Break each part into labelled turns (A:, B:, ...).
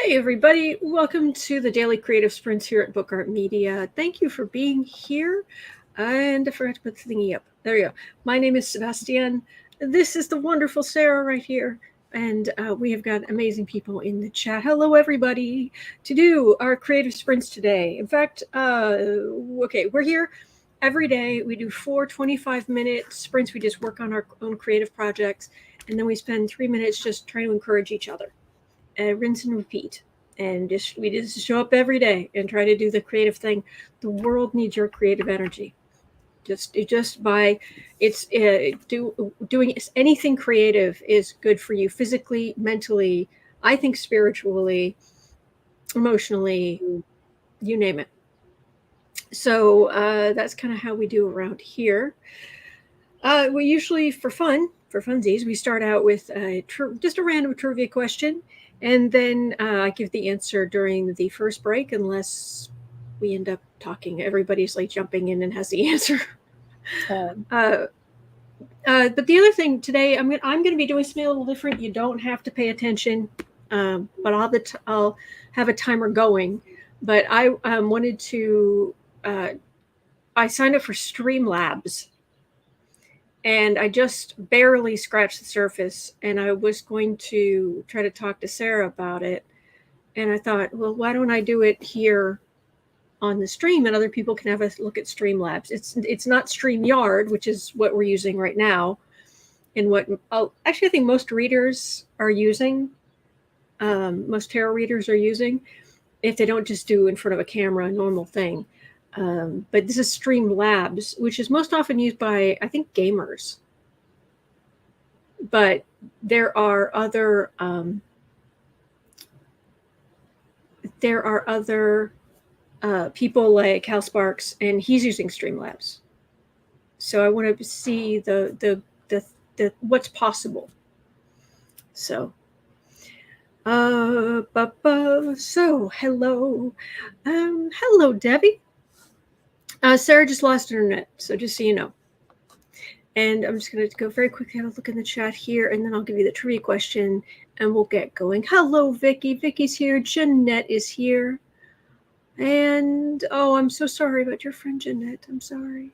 A: Hey everybody, welcome to the Daily Creative Sprints here at Book Art Media. Thank you for being here. And I forgot to put the thingy up. There you go. My name is Sebastian. This is the wonderful Sarah right here. And we have got amazing people in the chat. Hello everybody, to do our creative sprints today. In fact, okay, we're here every day. We do 4 25-minute sprints. We just work on our own creative projects. And then we spend 3 minutes just trying to encourage each other. Rinse and repeat, and we just show up every day and try to do the creative thing. The world needs your creative energy. Doing anything creative is good for you physically, mentally, I think spiritually, emotionally, you name it. So that's kind of how we do around here. We usually, for funsies, we start out with just a random trivia question. And then I give the answer during the first break, unless we end up talking. Everybody's like jumping in and has the answer. But the other thing today, I'm going to be doing something a little different. You don't have to pay attention, but I'll have a timer going. But I wanted to. I signed up for Streamlabs. And I just barely scratched the surface, and I was going to try to talk to Sarah about it. And I thought, well, why don't I do it here on the stream, and other people can have a look at Streamlabs. It's not StreamYard, which is what we're using right now, and what actually I think most readers are using, most tarot readers are using, if they don't just do in front of a camera, a normal thing. But this is Streamlabs, which is most often used by, I think, gamers. But there are other people like Hal Sparks, and he's using Streamlabs. So I want to see the what's possible. So. So hello, hello, Debbie. Sarah just lost internet, so just so you know. And I'm just going to go very quickly, have a look in the chat here, and then I'll give you the trivia question, and we'll get going. Hello, Vicky. Vicky's here. Jeanette is here. And, oh, I'm so sorry about your friend, Jeanette. I'm sorry.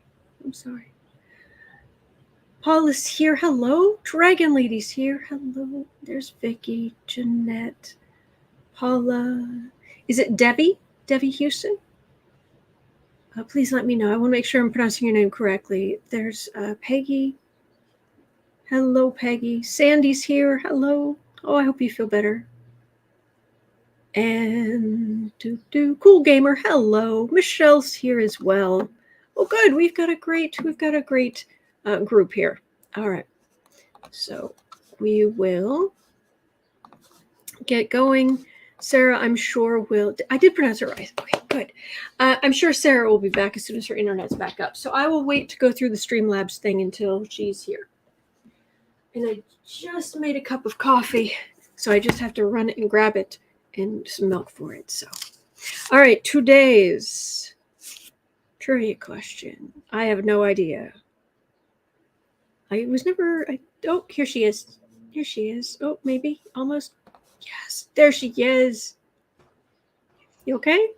A: Paul is here. Hello. Dragon Lady's here. Hello. There's Vicky, Jeanette, Paula. Is it Debbie? Debbie Houston? Please let me know. I want to make sure I'm pronouncing your name correctly. There's Peggy. Hello, Peggy. Sandy's here. Hello. Oh, I hope you feel better. And Cool Gamer. Hello. Michelle's here as well. Oh, good. We've got a great group here. All right. So we will get going. Sarah, I'm sure will. I did pronounce it right. Okay, good. I'm sure Sarah will be back as soon as her internet's back up. So I will wait to go through the Streamlabs thing until she's here. And I just made a cup of coffee, so I just have to run it and grab it and some milk for it. So, all right, today's trivia question. I have no idea. Oh, here she is. Here she is. Oh, maybe almost. Yes, there she is. You okay?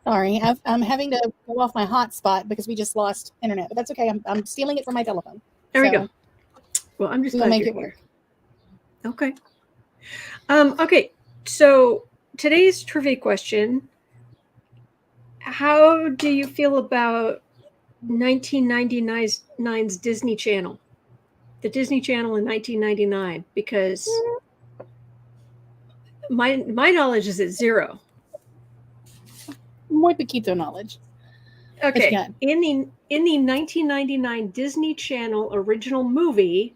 B: Sorry, I'm having to go off my hotspot because we just lost internet, but that's okay. I'm stealing it from my telephone.
A: There we go. Well, I'm just
B: gonna make it work.
A: Okay. Okay. So today's trivia question: how do you feel about 1999's Disney Channel? The Disney Channel in 1999, because my knowledge is at 0.
B: Muy poquito knowledge.
A: Okay. In the 1999 Disney Channel original movie,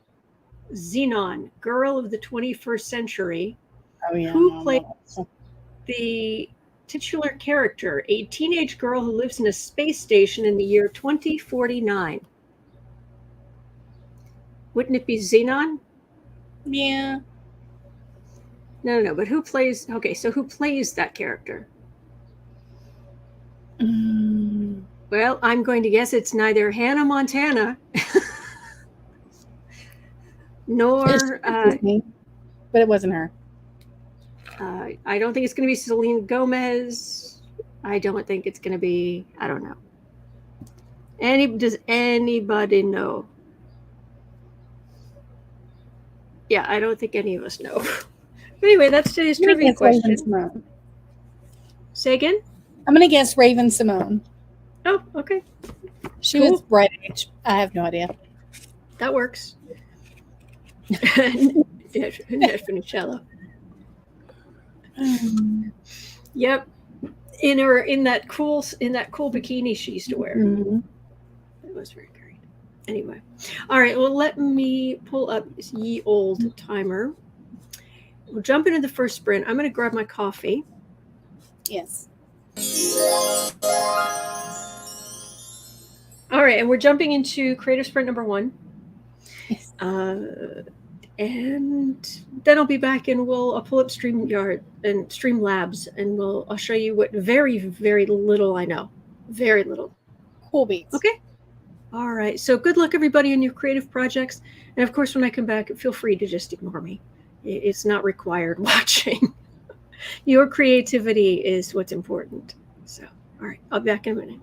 A: Xenon, Girl of the 21st Century, who plays the titular character, a teenage girl who lives in a space station in the year 2049? Wouldn't it be Xenon?
B: Yeah.
A: No, but who plays... Okay, so who plays that character? Well, I'm going to guess it's neither Hannah Montana nor...
B: but it wasn't her.
A: I don't think it's going to be Selena Gomez. I don't think it's going to be, I don't know. Does anybody know? Yeah, I don't think any of us know. Anyway, that's today's trivia question. Say again?
B: I'm going to guess Raven-Symoné.
A: Oh, okay.
B: She was right age. I have no idea.
A: That works. Michele. Yep. In that cool bikini she used to wear.
B: Mm-hmm.
A: It was very great. Anyway. All right, well, let me pull up this ye old timer. We'll jump into the first sprint. I'm going to grab my coffee.
B: Yes.
A: All right, and we're jumping into creative sprint number 1.
B: Yes.
A: And then I'll be back and I'll pull up StreamYard and Streamlabs, and I'll show you what very, very little I know. Very little.
B: Cool beats.
A: Okay. All right. So good luck, everybody, in your creative projects. And of course, when I come back, feel free to just ignore me. It's not required watching. Your creativity is what's important. So, all right. I'll be back in a minute.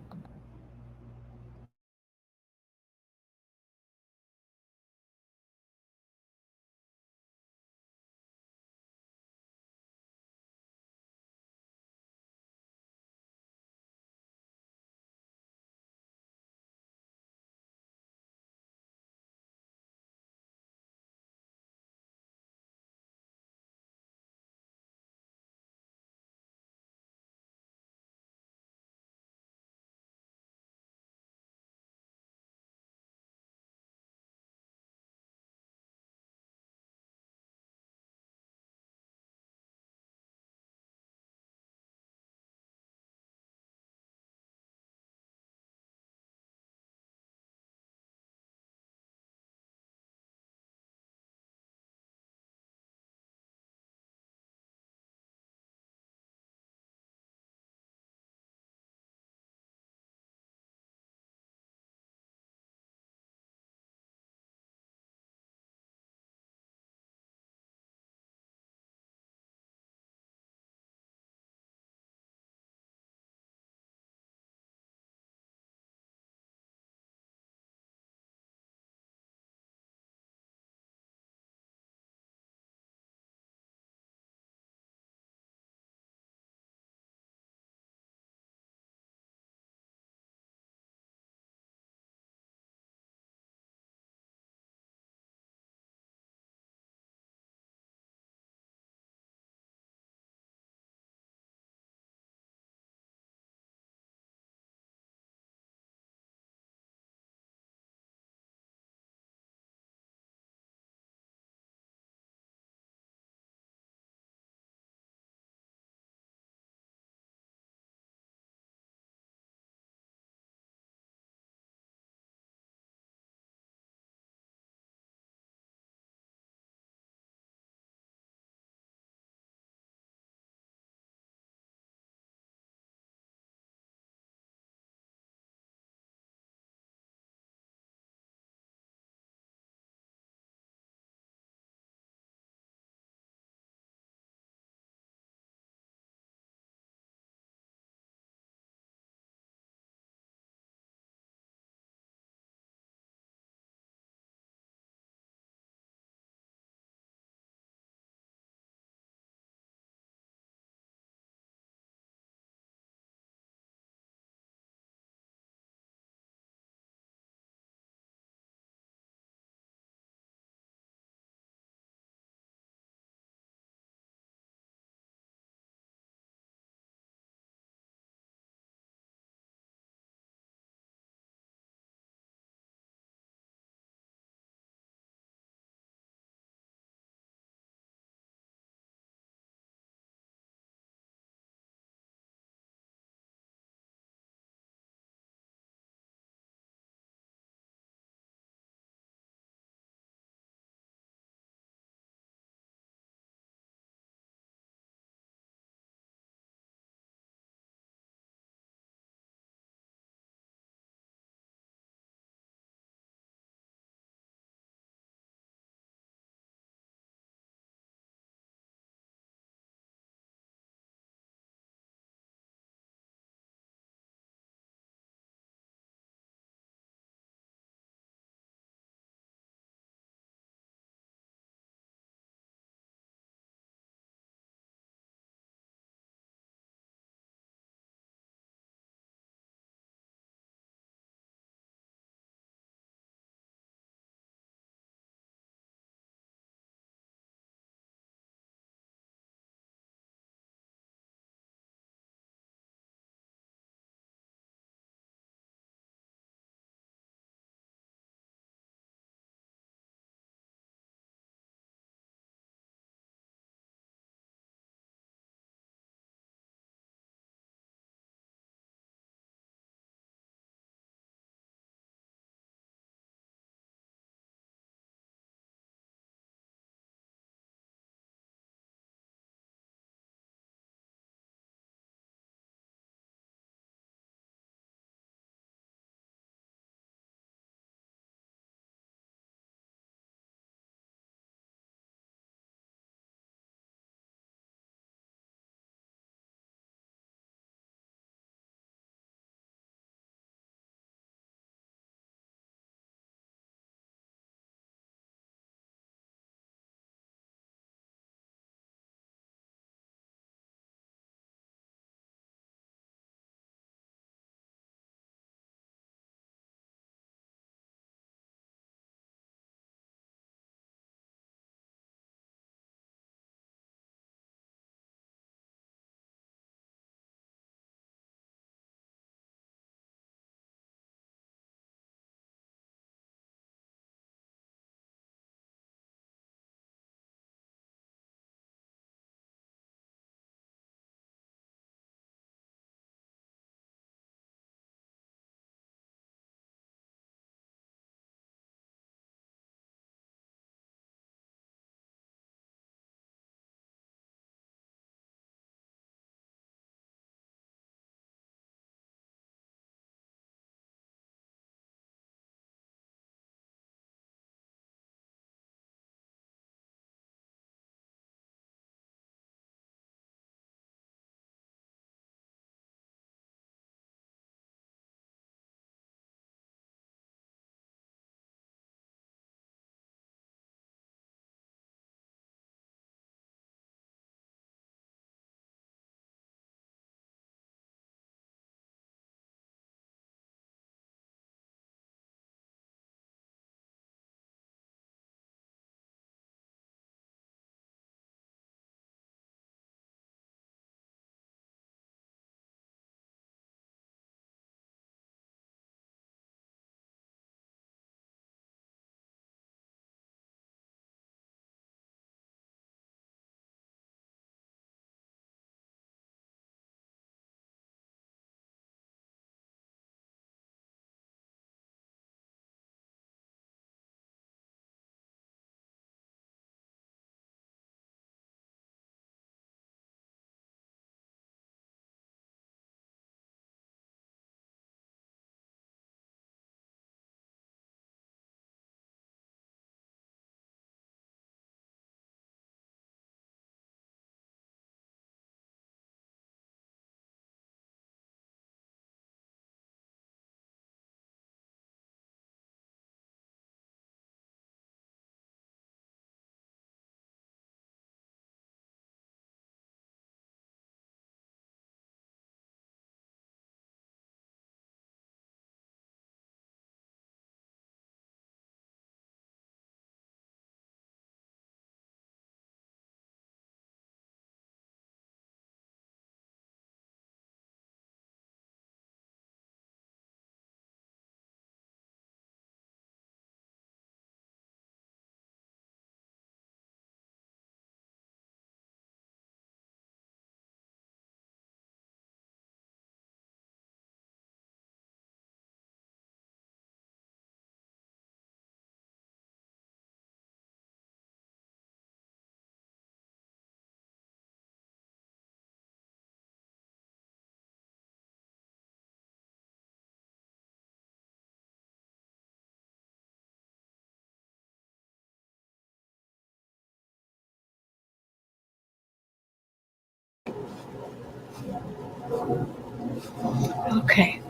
A: Okay.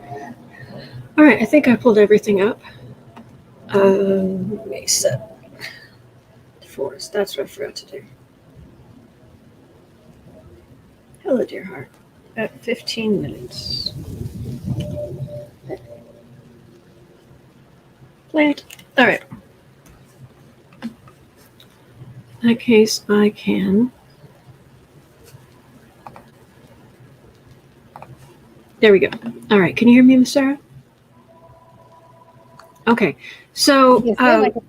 A: All right, I think I pulled everything up. Set forest. That's what I forgot to do. Hello, dear heart. At 15 minutes. Plant. All right. In that case, I can. There we go. All right. Can you hear me, Miss Sarah? Okay. So
B: Yes, ma'am, I can.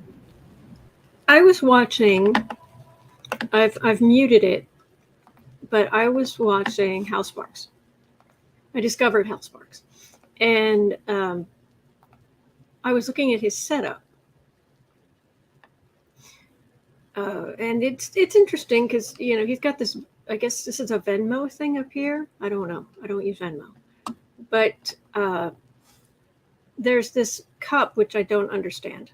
A: I was watching. I've muted it, but I was watching House Sparks. I discovered House Sparks, and I was looking at his setup. And it's interesting because he's got this. I guess this is a Venmo thing up here. I don't know. I don't use Venmo, but there's this cup which I don't understand.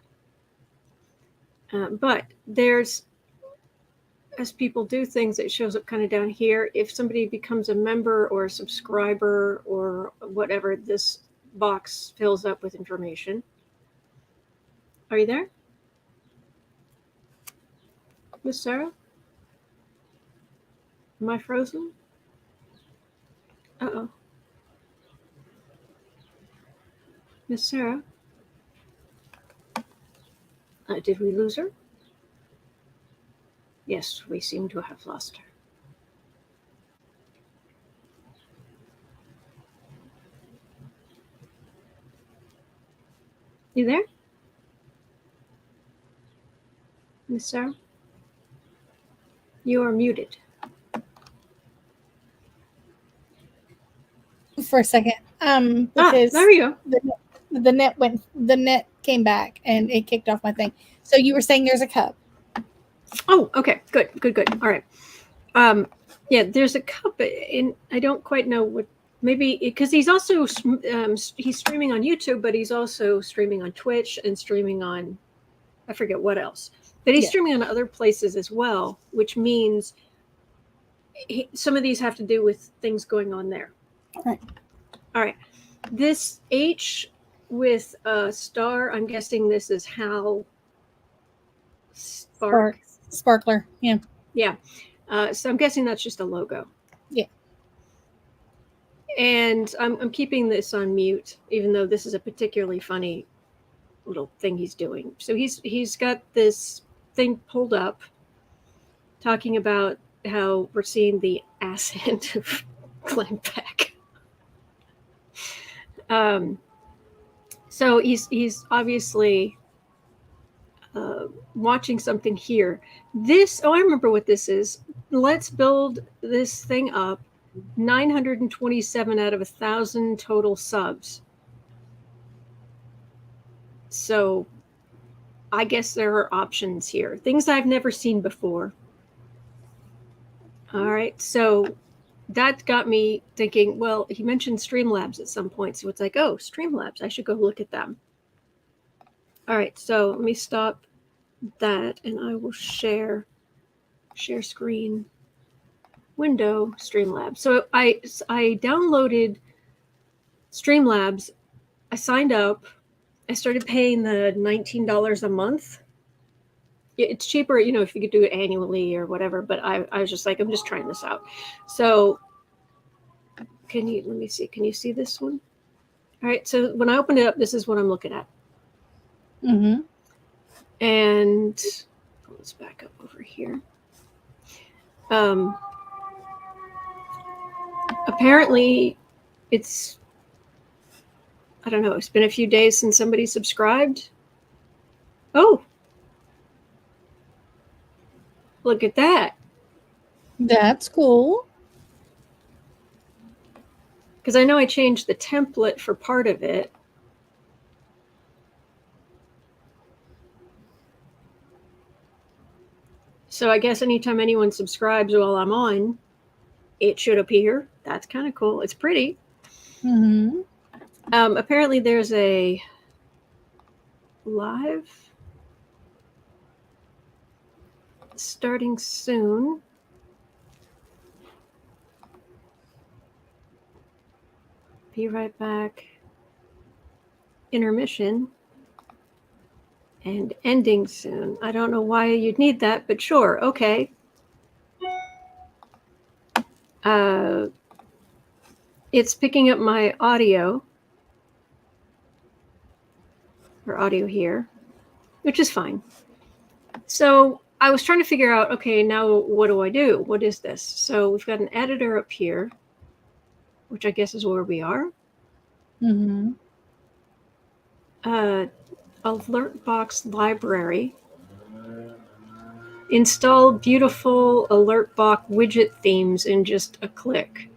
A: But there's, as people do things, it shows up kind of down here. If somebody becomes a member or a subscriber or whatever, this box fills up with information. Are you there, Miss Sarah? Am I frozen? Uh-oh. Miss Sarah? Did we lose her? Yes, we seem to have lost her. You there, Miss Sarah? You are muted.
B: For a second. Because
A: there we go.
B: The net came back and it kicked off my thing. So you were saying there's a cup.
A: Oh, okay. Good. All right. Yeah, there's a cup in, I don't quite know what, maybe because he's also he's streaming on YouTube, but he's also streaming on Twitch and streaming on, I forget what else, but he's streaming on other places as well, which means some of these have to do with things going on there.
B: Right.
A: All right. This H with a star, I'm guessing this is Hal
B: Sparkler. Yeah.
A: Yeah. So I'm guessing that's just a logo.
B: Yeah.
A: And I'm keeping this on mute, even though this is a particularly funny little thing he's doing. So he's got this thing pulled up, talking about how we're seeing the ass end of Glenn Beck. So he's obviously watching something here. I remember what this is. Let's build this thing up. 927 out of 1,000 total subs. So I guess there are options here. Things I've never seen before. All right. So that got me thinking, well, he mentioned Streamlabs at some point. So it's like, oh, Streamlabs. I should go look at them. All right. So let me stop that and I will share screen window Streamlabs. So I downloaded Streamlabs. I signed up. I started paying the $19 a month. It's cheaper, if you could do it annually or whatever. But I was just like, I'm just trying this out. So let me see. Can you see this one? All right. So when I open it up, this is what I'm looking at.
B: Mm-hmm.
A: And let's back up over here. Apparently it's, I don't know, it's been a few days since somebody subscribed. Oh, look at that.
B: That's cool.
A: Because I know I changed the template for part of it. So I guess anytime anyone subscribes while I'm on, it should appear. That's kind of cool. It's pretty.
B: Mm-hmm.
A: Apparently there's a live starting soon. Be right back. Intermission. And ending soon. I don't know why you'd need that, but sure, okay. It's picking up my audio, or audio here, which is fine. So I was trying to figure out, okay, now what do I do? What is this? So we've got an editor up here, which I guess is where we are.
B: Mm-hmm.
A: Alert box library. Install beautiful alert box widget themes in just a click.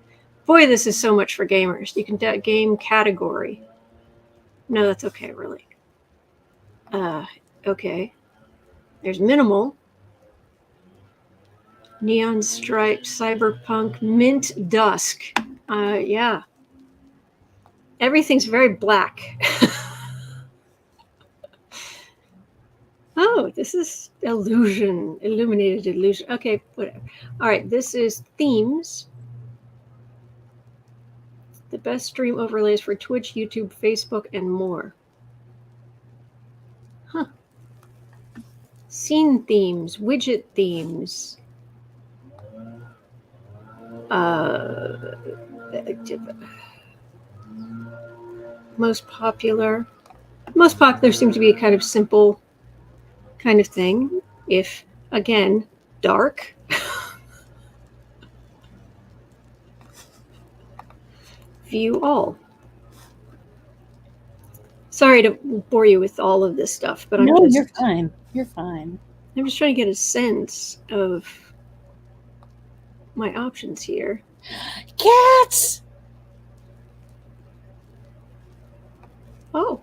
A: Boy, this is so much for gamers. You can game category. No, that's okay, really. Okay. There's minimal. Neon stripe, cyberpunk, mint dusk. Yeah. Everything's very black. Oh, this is illusion, illuminated illusion. Okay, whatever. All right, this is themes. The best stream overlays for Twitch, YouTube, Facebook, and more. Huh. Scene themes, widget themes. Most popular. Most popular seems to be a kind of simple kind of thing. If, again, dark. View all. Sorry to bore you with all of this stuff, but
B: No, you're fine. You're fine.
A: I'm just trying to get a sense of my options here.
B: Cats!
A: Oh.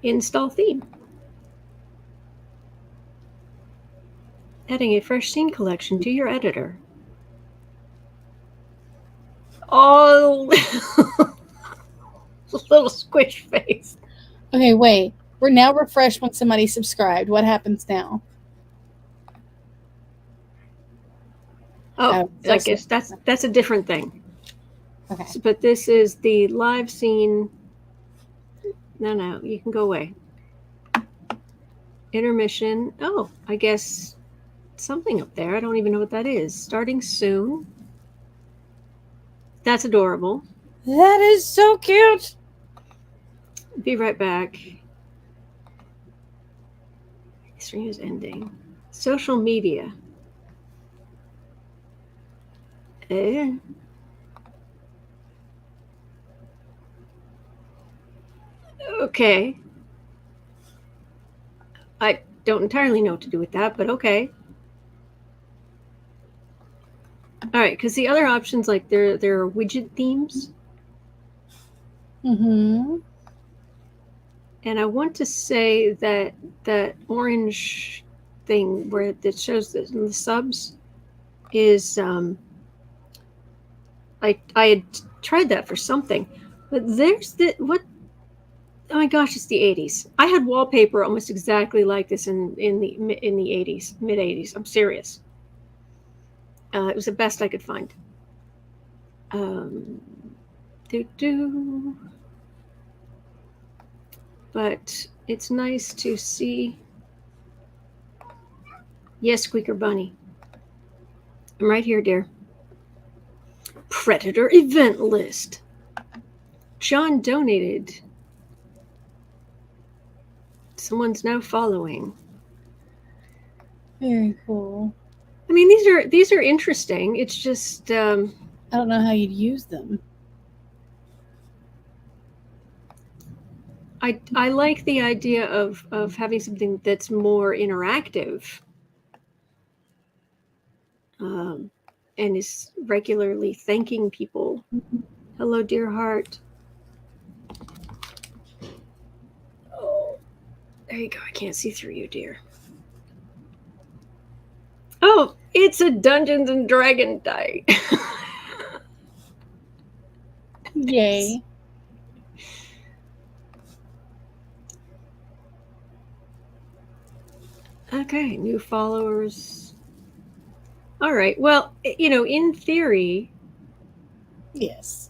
A: Install theme. Adding a fresh scene collection to your editor. Oh, little squish face.
B: Okay, wait. We're now refreshed when somebody subscribed. What happens now?
A: Oh, I guess that's a different thing.
B: Okay.
A: So, but this is the live scene. No, you can go away. Intermission. Oh, I guess something up there. I don't even know what that is. Starting soon. That's adorable.
B: That is so cute.
A: Be right back. Stream is ending. Social media. Okay. I don't entirely know what to do with that, but okay. All right, because the other options, like there are widget themes.
B: Mm-hmm.
A: And I want to say that that orange thing where it shows the subs is I had tried that for something, but there's what. Oh my gosh, it's the 80s. I had wallpaper almost exactly like this in the 80s, mid 80s. I'm serious. It was the best I could find. But it's nice to see. Yes, Squeaker Bunny. I'm right here, dear. Predator event list. John donated. Someone's now following.
B: Very cool.
A: I mean, these are interesting. It's just
B: I don't know how you'd use them.
A: I like the idea of having something that's more interactive, and is regularly thanking people. Hello, dear heart. Oh, there you go. I can't see through you, dear. Oh, it's a Dungeons and Dragon die.
B: Yay.
A: Okay, new followers. All right. Well, in theory,
B: Yes.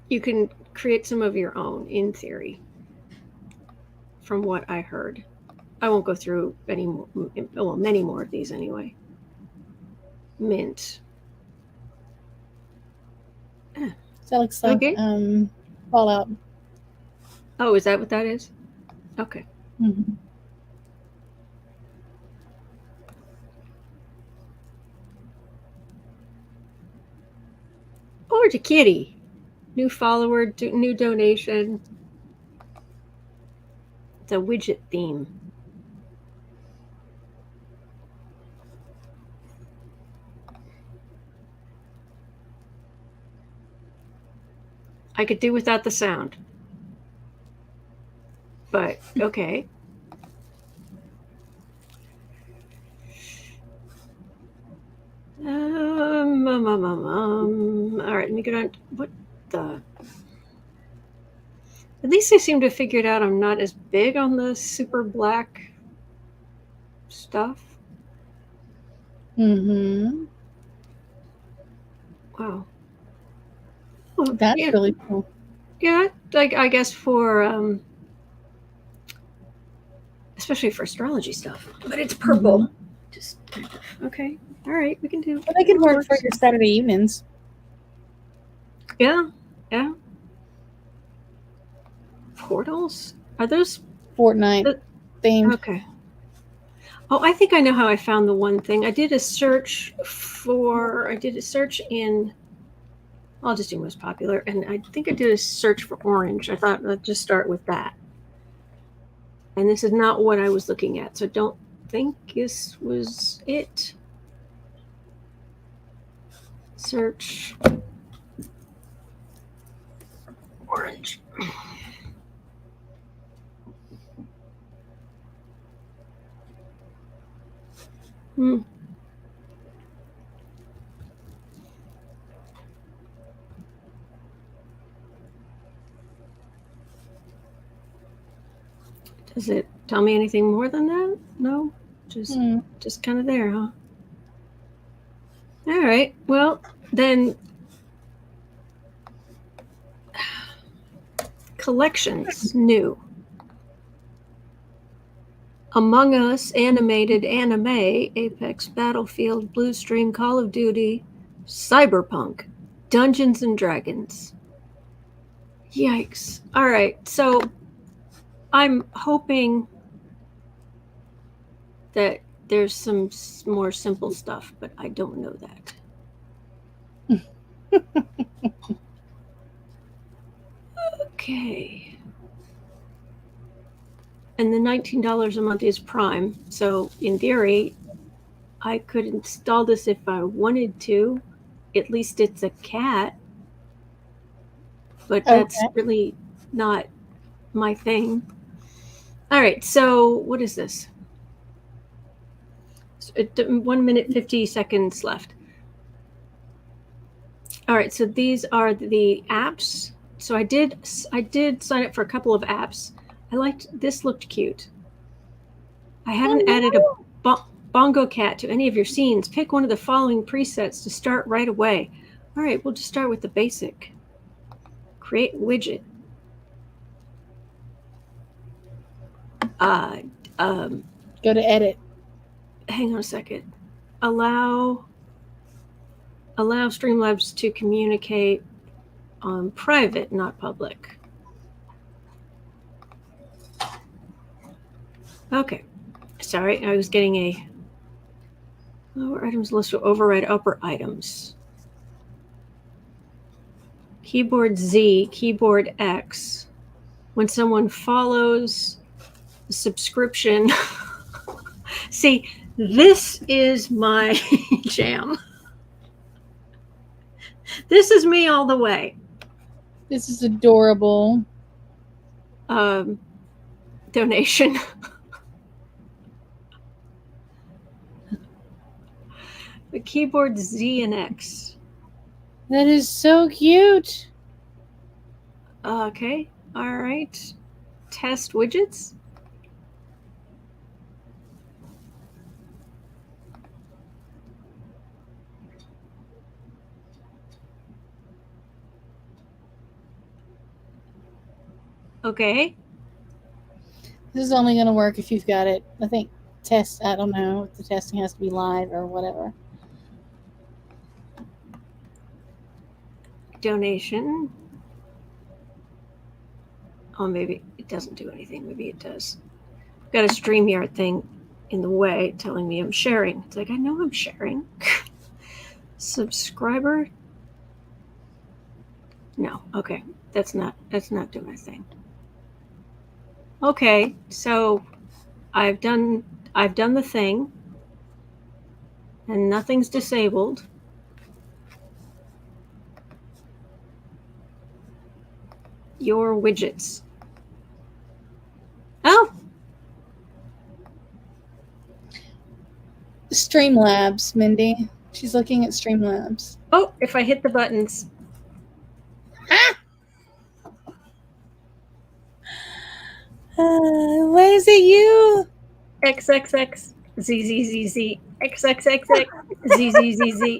A: You can create some of your own, in theory, from what I heard. I won't go through any more, well, many more of these anyway. Mint.
B: So that looks like
A: Okay.
B: Fallout.
A: Oh, is that what that is? Okay.
B: Mm-hmm.
A: Or to Kitty. New follower, new donation. It's a widget theme. I could do without the sound. But, okay. All right, let me get on. What the? At least I seem to have figured out I'm not as big on the super black stuff.
B: Mm-hmm.
A: Wow.
B: Well, that's really cool.
A: Yeah, like I guess for especially for astrology stuff. But it's purple. Mm-hmm. Just okay. All right, we can do.
B: Well, they could work for your Saturday evenings.
A: Yeah, yeah. Portals? Are those
B: Fortnite themed?
A: Okay. Oh, I think I know how I found the one thing. I did a search in, I'll just do most popular, and I think I did a search for orange. I thought I'd just start with that. And this is not what I was looking at, so don't think this was it. Search orange. Does it tell me anything more than that? No? Just kind of there, huh? All right. Well, then collections, new. Among Us, Animated Anime, Apex, Battlefield, Bluestream, Call of Duty, Cyberpunk, Dungeons and Dragons. Yikes. All right. So I'm hoping that there's some more simple stuff, but I don't know that. Okay. And the $19 a month is Prime. So in theory, I could install this if I wanted to. At least it's a cat. But that's really not my thing. All right, so what is this? 1 minute 50 seconds left. All right, so these are the apps. So I did sign up for a couple of apps. I liked this, looked cute. I haven't added a bongo cat to any of your scenes. Pick one of the following presets to start right away. All right, we'll just start with the basic. Create widget.
B: Go to edit.
A: Hang on a second. Allow Streamlabs to communicate on private, not public. Okay. Sorry, I was getting a lower items list will override upper items. Keyboard Z, keyboard X. When someone follows the subscription. See, this is my jam. This is me all the way.
B: This is adorable.
A: Donation. The keyboard Z and X.
B: That is so cute.
A: Okay. All right. Test widgets. Okay.
B: This is only going to work if you've got it. I think I don't know if the testing has to be live or whatever.
A: Donation. Oh, maybe it doesn't do anything. Maybe it does. Got a StreamYard thing in the way telling me I'm sharing. It's like, I know I'm sharing. Subscriber. No. Okay. That's not doing a thing. Okay. So I've done the thing and nothing's disabled. Your widgets. Oh,
B: Streamlabs, Mindy. She's looking at Streamlabs.
A: Oh, if I hit the buttons.
B: Ah! Why is it you?
A: XXX ZZZZ XXXX ZZZZ.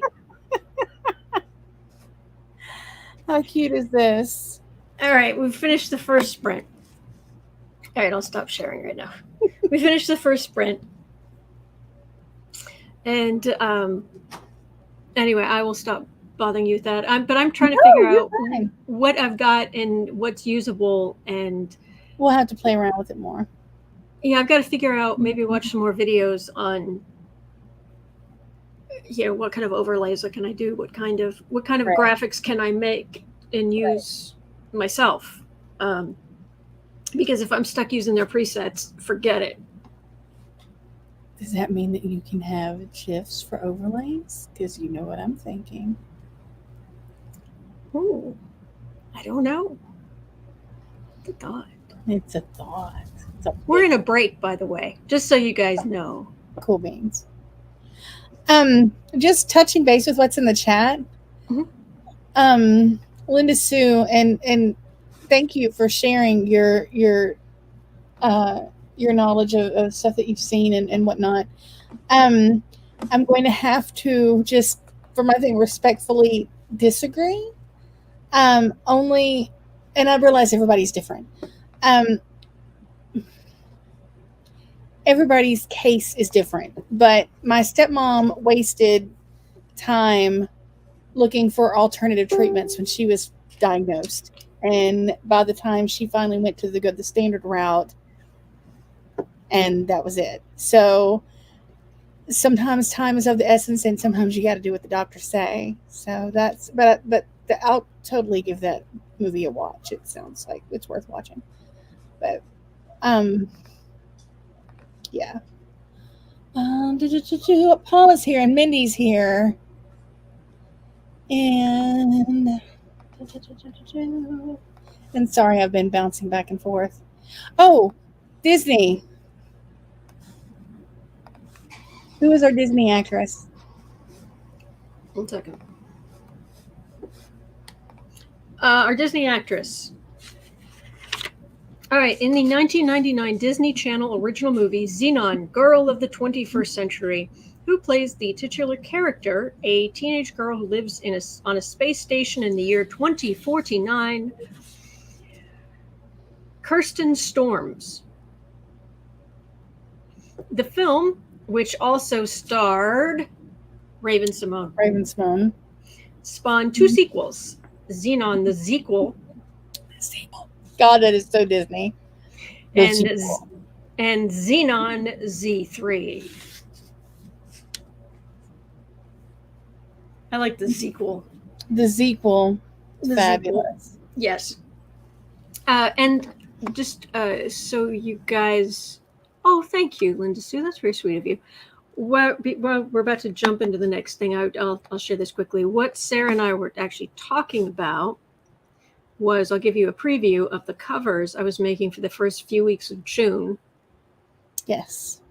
B: How cute is this?
A: All right, we've finished the first sprint. All right, I'll stop sharing right now. We finished the first sprint. And anyway, I will stop bothering you with that. But I'm trying to figure out what I've got and what's usable. And
B: we'll have to play around with it more.
A: Yeah, I've got to figure out, maybe watch some more videos on, what kind of overlays can I do? What kind of right. graphics can I make and use myself? Because if I'm stuck using their presets, forget it.
B: Does that mean that you can have GIFs for overlays? Because you know what I'm thinking.
A: Oh, I don't know. It's a thought.
B: It's a thought.
A: We're in a break, by the way, just so you guys know.
B: Cool beans. Just touching base with what's in the chat.
A: Mm-hmm.
B: Linda Sue, and thank you for sharing your knowledge of stuff that you've seen and whatnot. I'm going to have to just, for my thing, respectfully disagree. Only, and I realize everybody's different. Everybody's case is different, but my stepmom wasted time looking for alternative treatments when she was diagnosed. And by the time she finally went to the standard route, and that was it. So sometimes time is of the essence, and sometimes you got to do what the doctors say. So that's, but I'll totally give that movie a watch. It sounds like it's worth watching. But yeah. Paula's here and Mindy's here. And sorry, I've been bouncing back and forth. Oh, Disney. Who is our Disney actress?
A: 1 second. Our Disney actress. All right, in the 1999 Disney Channel original movie, Xenon, Girl of the 21st Century, who plays the titular character, a teenage girl who lives on a space station in the year 2049, Kirsten Storms. The film, which also starred Raven-Symoné, spawned 2 sequels, Xenon the Sequel.
B: God, that is so Disney.
A: And Xenon Z3. I like the sequel.
B: The sequel. Fabulous.
A: Yes. And just so you guys... Oh, thank you, Linda Sue. That's very sweet of you. We're about to jump into the next thing. I'll share this quickly. What Sarah and I were actually talking about was, I'll give you a preview of the covers I was making for the first few weeks of June.
B: Yes.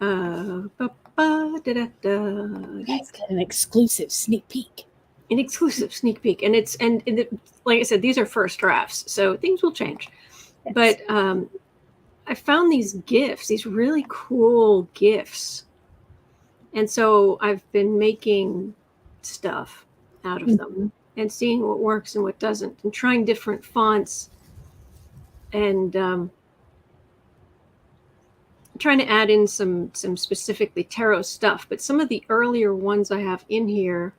A: That's
B: an exclusive sneak peek.
A: An exclusive sneak peek. And like I said, these are first drafts, so things will change. Yes. But I found these GIFs, these really cool GIFs. And so I've been making stuff out of them and seeing what works and what doesn't, and trying different fonts and trying to add in some specifically tarot stuff, but some of the earlier ones I have in here,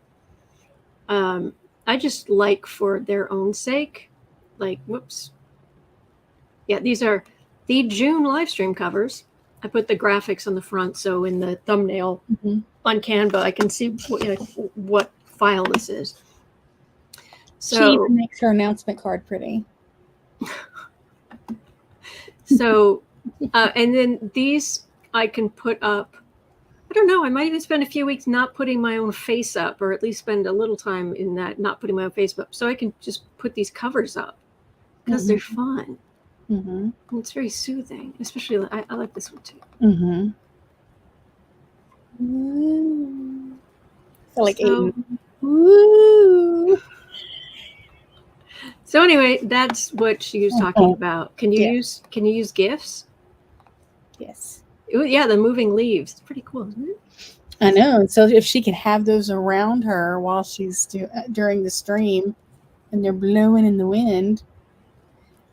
A: I just like for their own sake. Like, whoops. Yeah, these are the June live stream covers. I put the graphics on the front, so in the thumbnail on Canva, I can see what file this is. So
B: she even makes her announcement card pretty.
A: So, and then these I can put up. I don't know. I might even spend a few weeks not putting my own face up, or at least spend a little time in that not putting my own face up, so I can just put these covers up because they're fun. And it's very soothing, especially I like this one too.
B: So like Aiden. Woo.
A: So anyway, that's what she was talking about. Can you use GIFs?
B: Yes.
A: Ooh, yeah, the moving leaves. It's pretty cool, isn't it?
B: I know. So if she could have those around her while she's during the stream, and they're blowing in the wind,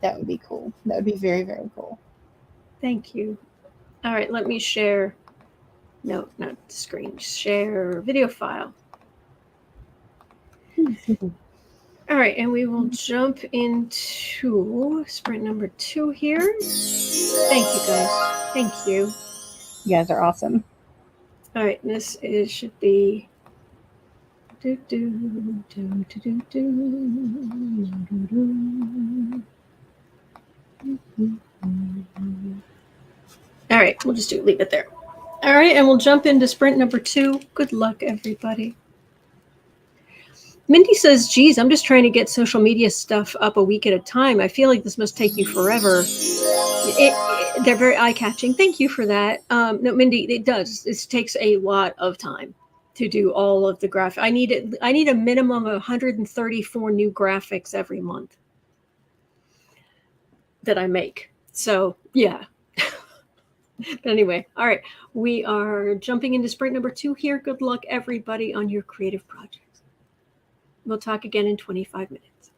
B: that would be cool. That would be very, very cool.
A: Thank you. All right, let me share. No, not the screen. Share video file. All right, and we will jump into sprint number 2 here. Thank you, guys. Thank you.
B: You guys are awesome.
A: All right, this should be. All right, we'll just leave it there. All right, and we'll jump into sprint number 2. Good luck, everybody. Mindy says, geez, I'm just trying to get social media stuff up a week at a time. I feel like this must take you forever. They're very eye-catching. Thank you for that. No, Mindy, it does. This takes a lot of time to do all of the graphics. I need a minimum of 134 new graphics every month that I make. So, yeah. But anyway, all right. We are jumping into sprint number 2 here. Good luck, everybody, on your creative projects. We'll talk again in 25 minutes.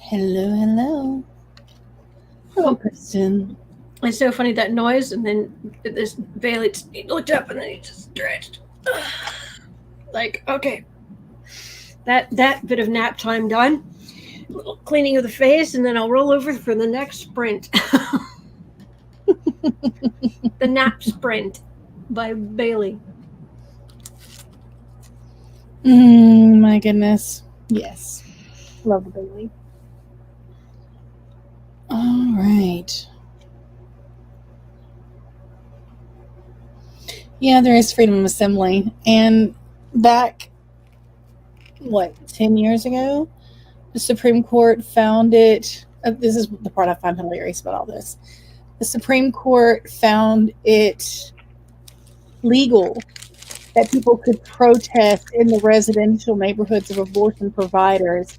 B: Hello, hello. Hello, Kristen.
A: It's so funny, that noise, and then this Bailey looked up and then he just stretched. Like, okay, that bit of nap time done. A little cleaning of the face, and then I'll roll over for the next sprint. The nap sprint by Bailey.
B: My goodness. Yes. Love the Bailey. All right. Yeah, there is freedom of assembly. And back, 10 years ago, the Supreme Court found it. This is the part I find hilarious about all this. The Supreme Court found it legal that people could protest in the residential neighborhoods of abortion providers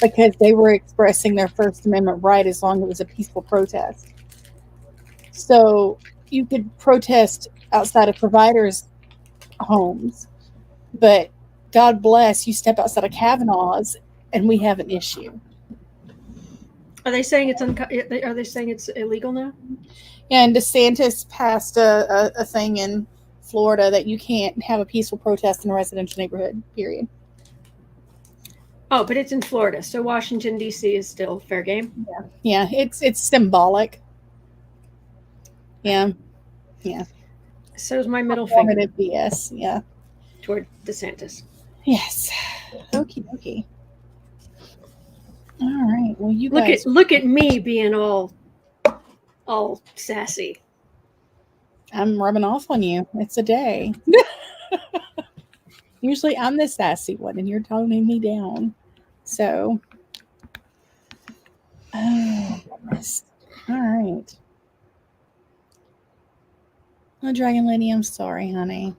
B: because they were expressing their First Amendment right as long as it was a peaceful protest. So you could protest outside of providers' homes, but God bless, you step outside of Kavanaugh's and we have an issue.
A: Are they saying it's illegal now?
B: Yeah, and DeSantis passed a thing in Florida that you can't have a peaceful protest in a residential neighborhood, period.
A: Oh, but it's in Florida, so Washington, D.C. is still fair game?
B: Yeah, it's symbolic. Yeah.
A: So is my middle finger.
B: BS, yeah.
A: Toward DeSantis.
B: Yes. Okie dokie. All right. Well, you guys
A: look at me being all sassy.
B: I'm rubbing off on you. It's a day. Usually I'm the sassy one and you're toning me down. So, oh goodness. All right. Oh, Dragon Lady, I'm sorry, honey.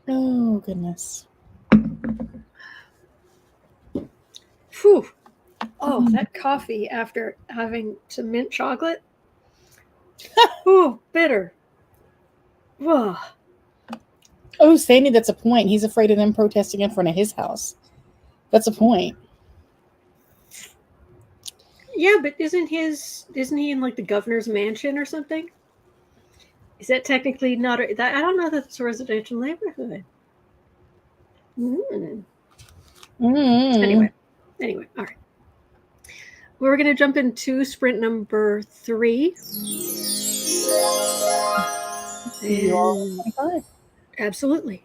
B: Oh, goodness.
A: Whew. Oh, that coffee after having some mint chocolate. Oh, bitter. Whoa.
B: Oh, Sandy, that's a point. He's afraid of them protesting in front of his house. That's a point.
A: Yeah, but isn't he in like the governor's mansion or something? Is that technically not I don't know that it's a residential neighborhood. Anyway, all right. We're going to jump into sprint number 3. Absolutely.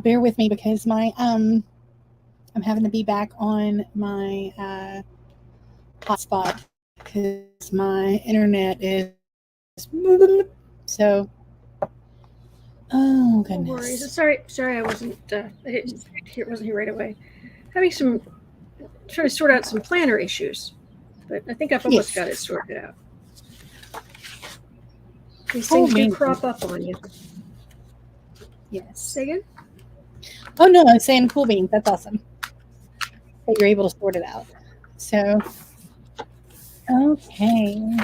B: Bear with me because my I'm having to be back on my hotspot because my internet is so. Oh goodness.
A: No worries. Sorry, I wasn't. It wasn't here right away. Having some trying to sort out some planner issues, but I think I've almost got it sorted out. These things do crop up on you.
B: Yes.
A: Say again?
B: Oh no, I'm saying cool beans. That's awesome that you're able to sort it out. So, okay.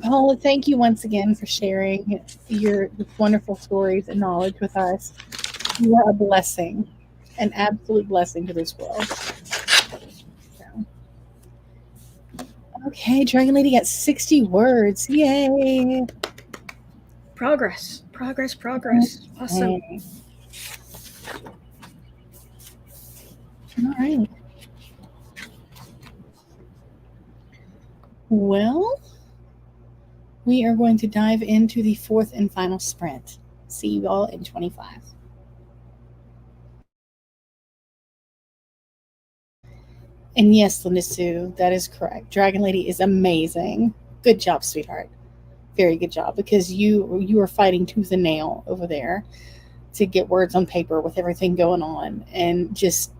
B: Paula, thank you once again for sharing your wonderful stories and knowledge with us. You are a blessing, an absolute blessing to this world. So. Okay, Dragon Lady got 60 words. Yay!
A: Progress. Awesome.
B: Okay. All right. Well, we are going to dive into the fourth and final sprint. See you all in 25. And yes, Linda Sue, that is correct. Dragon Lady is amazing. Good job, sweetheart. Very good job, because you are fighting tooth and nail over there to get words on paper with everything going on, and just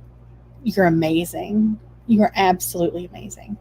B: you're amazing. You are absolutely amazing.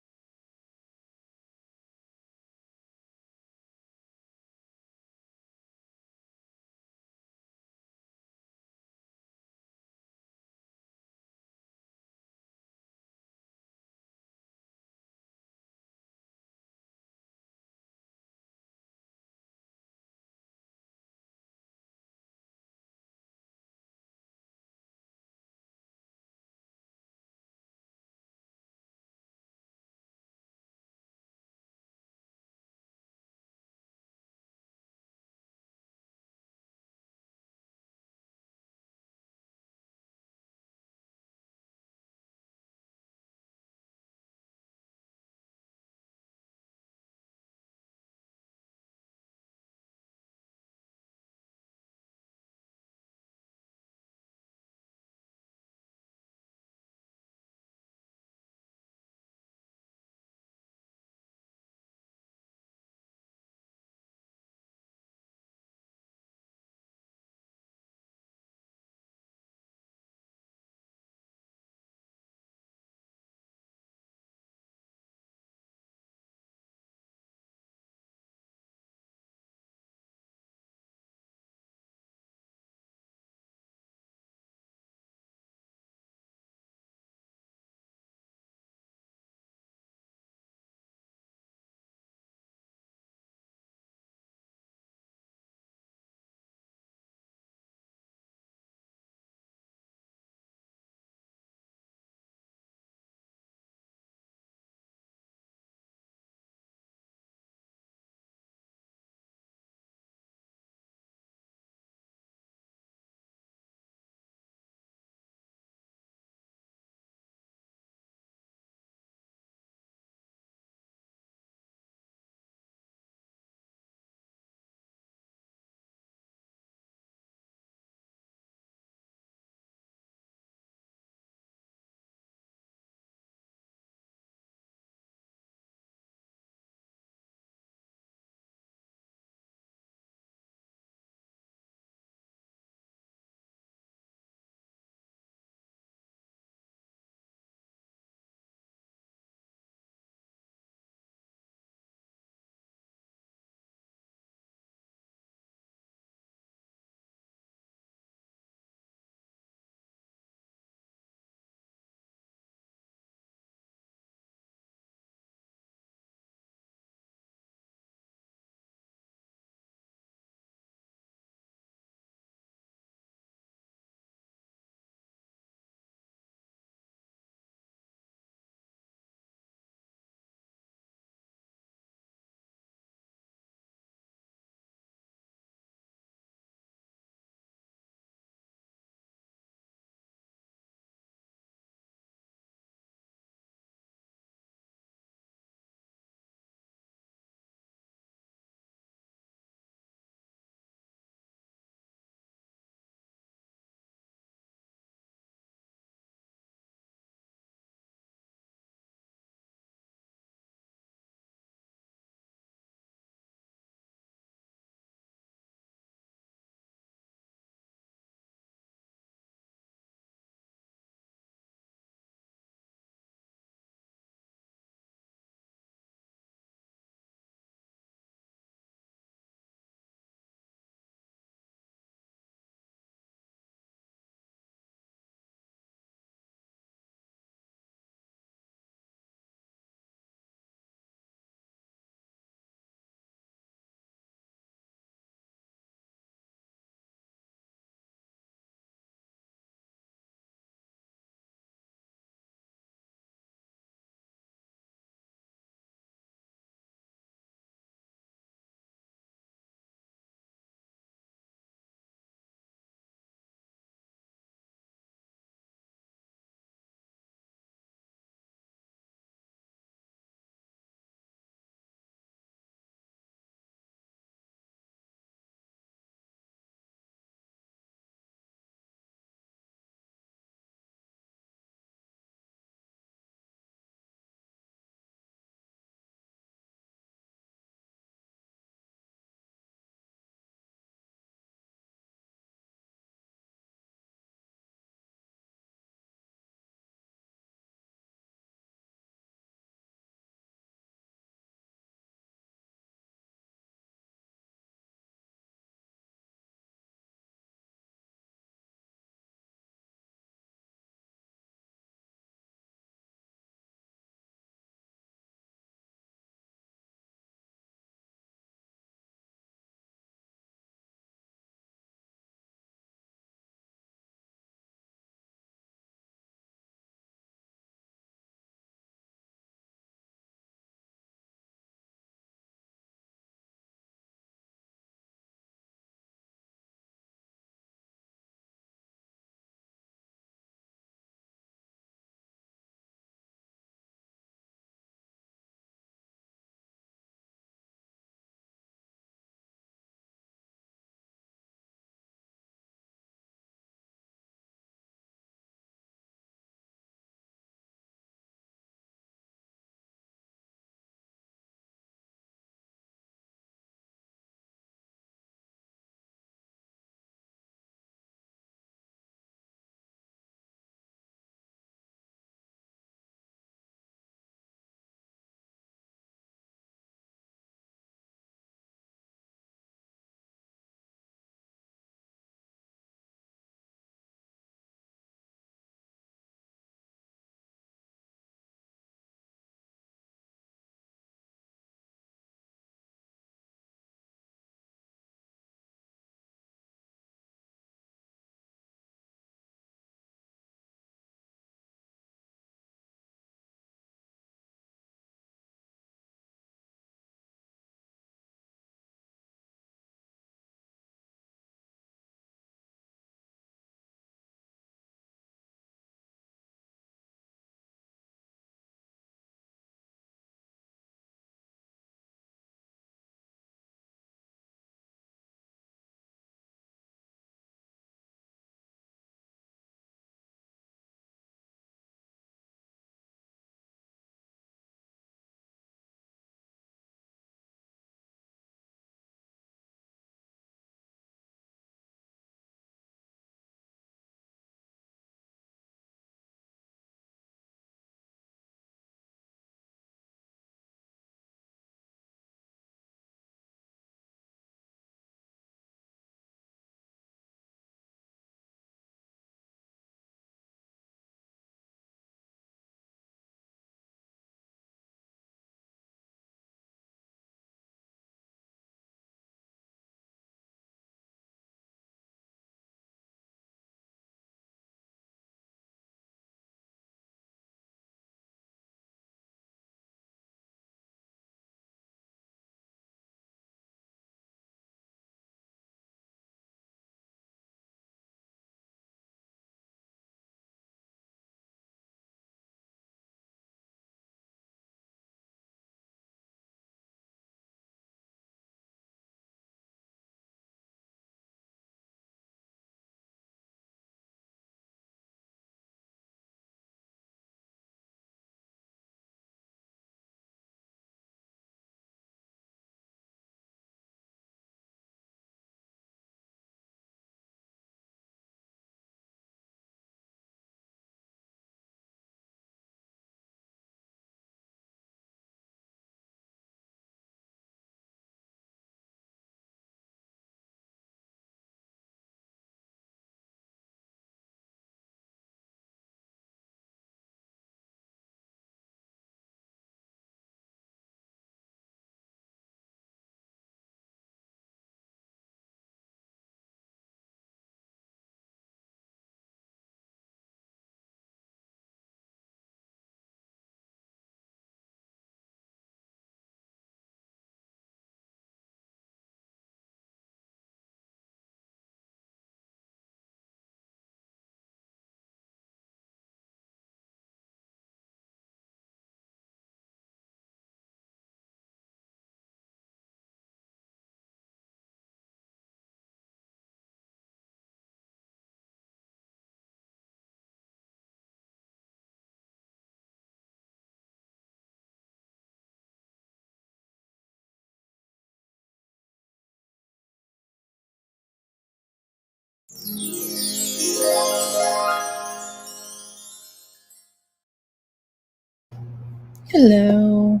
B: Hello.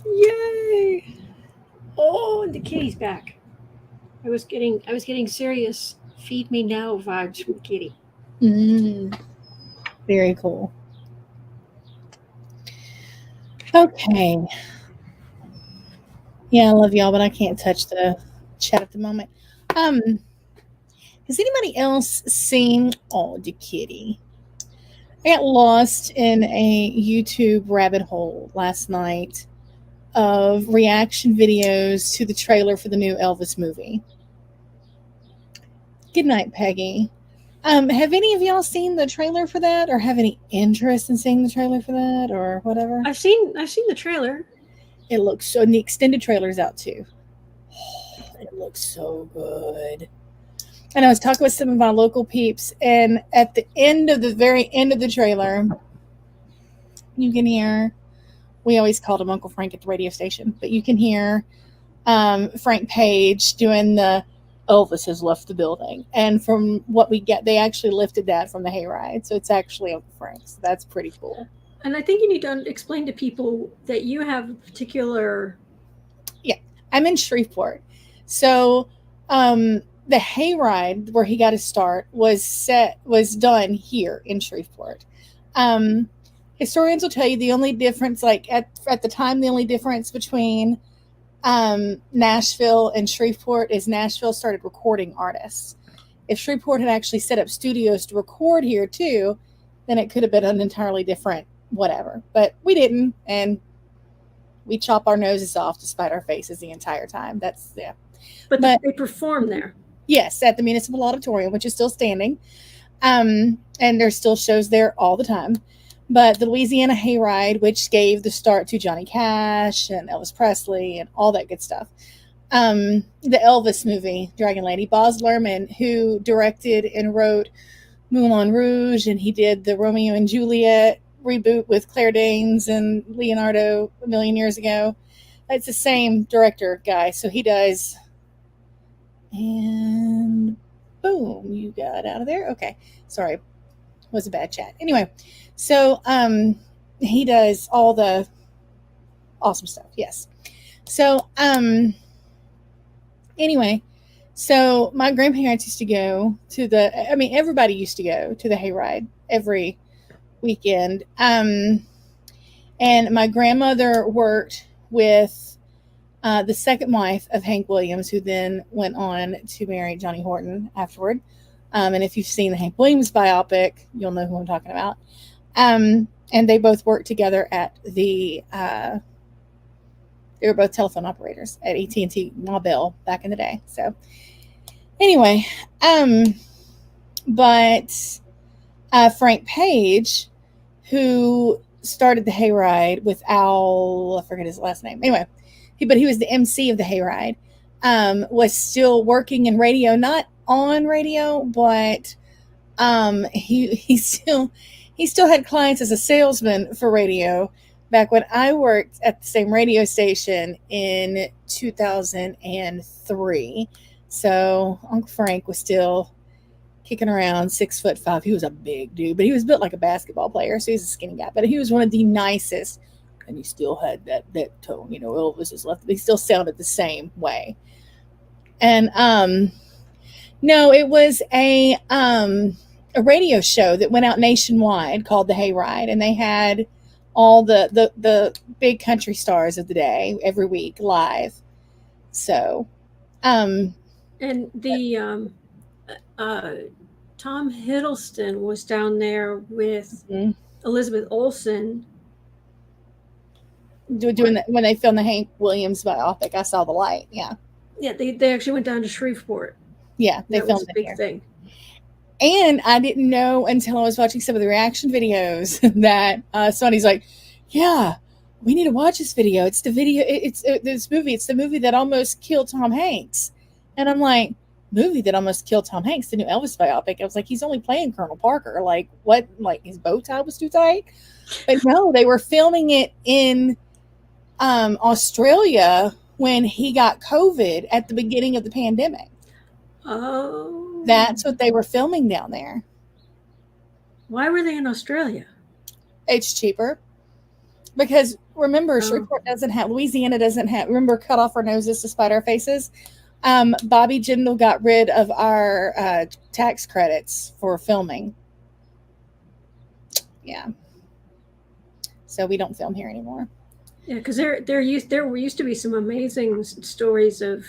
A: Yay! Oh, and the kitty's back. I was getting serious feed me now vibes from the kitty.
B: Very cool. Okay. Yeah, I love y'all, but I can't touch the chat at the moment. Has anybody else seen the kitty? I got lost in a YouTube rabbit hole last night of reaction videos to the trailer for the new Elvis movie. Good night, Peggy. Have any of y'all seen the trailer for that, or have any interest in seeing the trailer for that, or whatever?
A: I've seen the trailer.
B: It looks so, and the extended trailer's out too. Oh, it looks so good. And I was talking with some of my local peeps, and at the very end of the trailer, you can hear, we always called him Uncle Frank at the radio station, but you can hear Frank Page doing the Elvis has left the building. And from what we get, they actually lifted that from the hayride. So it's actually Uncle Frank. So that's pretty cool.
A: And I think you need to explain to people that you have a particular...
B: Yeah, I'm in Shreveport. So the hayride where he got his start was done here in Shreveport. Historians will tell you the only difference, like at the time, the only difference between Nashville and Shreveport is Nashville started recording artists. If Shreveport had actually set up studios to record here too, then it could have been an entirely different whatever. But we didn't, and we chop our noses off to spite our faces the entire time. That's, yeah.
A: But they perform there.
B: Yes, at the Municipal Auditorium, which is still standing. And there's still shows there all the time. But the Louisiana Hayride, which gave the start to Johnny Cash and Elvis Presley and all that good stuff. The Elvis movie, Dragon Lady, Baz Luhrmann, who directed and wrote Moulin Rouge, and he did the Romeo and Juliet reboot with Claire Danes and Leonardo a million years ago. It's the same director guy, so he does. And boom, you got out of there. Okay, sorry, was a bad chat. Anyway, so he does all the awesome stuff. Yes. So anyway, so my grandparents used to go to everybody used to go to the hayride every weekend. And my grandmother worked with the second wife of Hank Williams, who then went on to marry Johnny Horton afterward. And if you've seen the Hank Williams biopic, you'll know who I'm talking about. And they both worked together at they were both telephone operators at AT&T Mobile back in the day. So anyway, but Frank Page, who started the hayride with Al, I forget his last name. Anyway, but he was the MC of the hayride, was still working in radio, not on radio, but he still had clients as a salesman for radio back when I worked at the same radio station in 2003. So Uncle Frank was still kicking around, 6'5". He was a big dude, but he was built like a basketball player, so he was a skinny guy. But he was one of the nicest, and he still had that tone. You know, Elvis is left. He still sounded the same way. And no, it was a radio show that went out nationwide called The Hayride, and they had all the big country stars of the day every week live. So,
A: and the Tom Hiddleston was down there with Elizabeth Olsen
B: doing that when they filmed the Hank Williams biopic. I saw the light. Yeah,
A: they actually went down to Shreveport.
B: Yeah, they filmed
A: a big thing.
B: And I didn't know until I was watching some of the reaction videos that Sonny's like, yeah, we need to watch this video. It's the video. It's this movie. It's the movie that almost killed Tom Hanks. And I'm like, movie that almost killed Tom Hanks, the new Elvis biopic. I was like, he's only playing Colonel Parker. Like, what? Like, his bow tie was too tight? But no, they were filming it in Australia when he got COVID at the beginning of the pandemic.
A: Oh.
B: That's what they were filming down there.
A: Why were they in Australia?
B: It's cheaper. Because remember,
A: Oh.
B: Shreveport doesn't have, Louisiana doesn't have, remember, cut off our noses to spite our faces? Bobby Jindal got rid of our tax credits for filming. Yeah. So we don't film here anymore.
A: Yeah, because there used to be some amazing stories of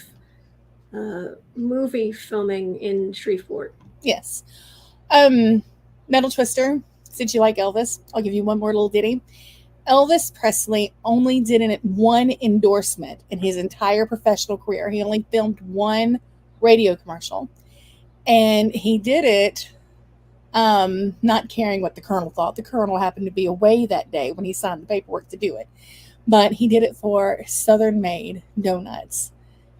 A: movie filming in Shreveport.
B: Yes. Metal Twister, since you like Elvis, I'll give you one more little ditty. Elvis Presley only did one endorsement in his entire professional career. He only filmed one radio commercial. And he did it not caring what the Colonel thought. The Colonel happened to be away that day when he signed the paperwork to do it. But he did it for Southern Made Donuts.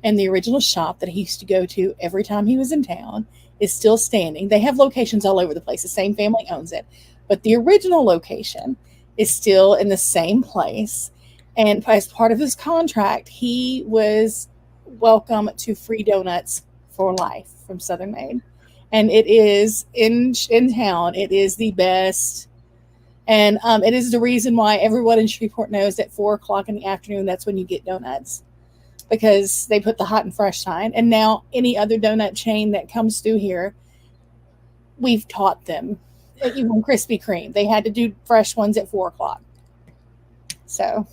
B: And the original shop that he used to go to every time he was in town is still standing. They have locations all over the place. The same family owns it. But the original location is still in the same place. And as part of his contract, he was welcome to free donuts for life from Southern Made. And it is in town. It is the best. And it is the reason why everyone in Shreveport knows at 4 o'clock in the afternoon, that's when you get donuts. Because they put the hot and fresh sign. And now any other donut chain that comes through here, we've taught them. Even Krispy Kreme, they had to do fresh ones at 4 o'clock. So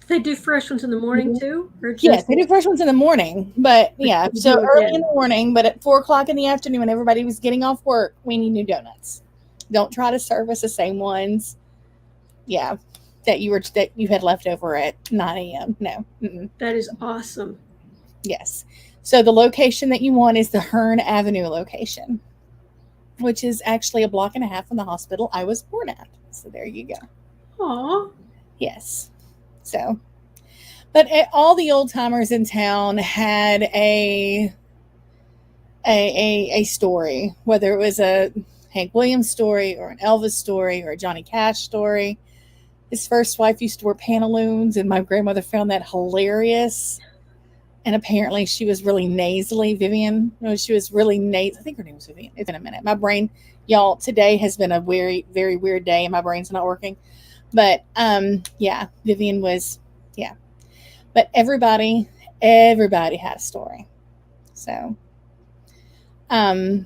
A: they do fresh ones in the morning too? Or just...
B: Yes, they do fresh ones in the morning. But yeah, so early in the morning, but at 4 o'clock in the afternoon when everybody was getting off work, we need new donuts. Don't try to serve us the same ones. Yeah. That you had left over at 9 a.m. No. Mm-mm.
A: That is awesome.
B: Yes. So the location that you want is the Hearn Avenue location, which is actually a block and a half from the hospital I was born at. So there you go.
A: Aw.
B: Yes. So, but all the old timers in town had a story, whether it was a Hank Williams story or an Elvis story or a Johnny Cash story. His first wife used to wear pantaloons, and my grandmother found that hilarious. And apparently she was really nasally, Vivian. No, she was really nasal. I think her name was Vivian. It's been a minute. My brain, y'all, today has been a very, very weird day, and my brain's not working. But, yeah, Vivian was, yeah. But everybody had a story. So,
A: and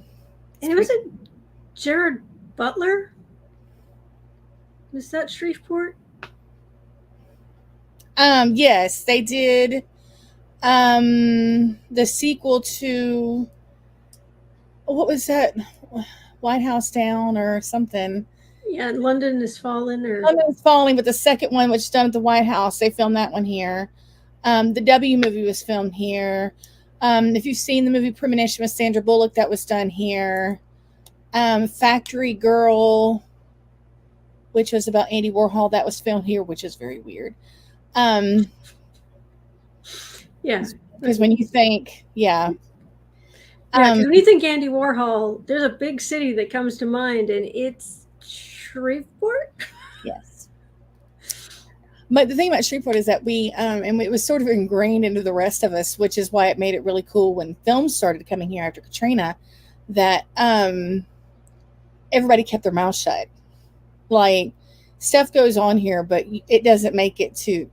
A: it wasn't Jared Butler? Was that Shreveport?
B: Yes, they did the sequel to, what was that? White House Down or something.
A: Yeah, London is Falling. Or
B: London is Falling, but the second one, which is done at the White House, they filmed that one here. The W movie was filmed here. If you've seen the movie Premonition with Sandra Bullock, that was done here. Factory Girl, which was about Andy Warhol, that was filmed here, which is very weird.
A: Yeah.
B: Because when you think,
A: yeah, when you think Andy Warhol, there's a big city that comes to mind, and it's Shreveport.
B: Yes. But the thing about Shreveport is that we, and it was sort of ingrained into the rest of us, which is why it made it really cool when films started coming here after Katrina, that everybody kept their mouth shut. Like, stuff goes on here, but it doesn't make it to,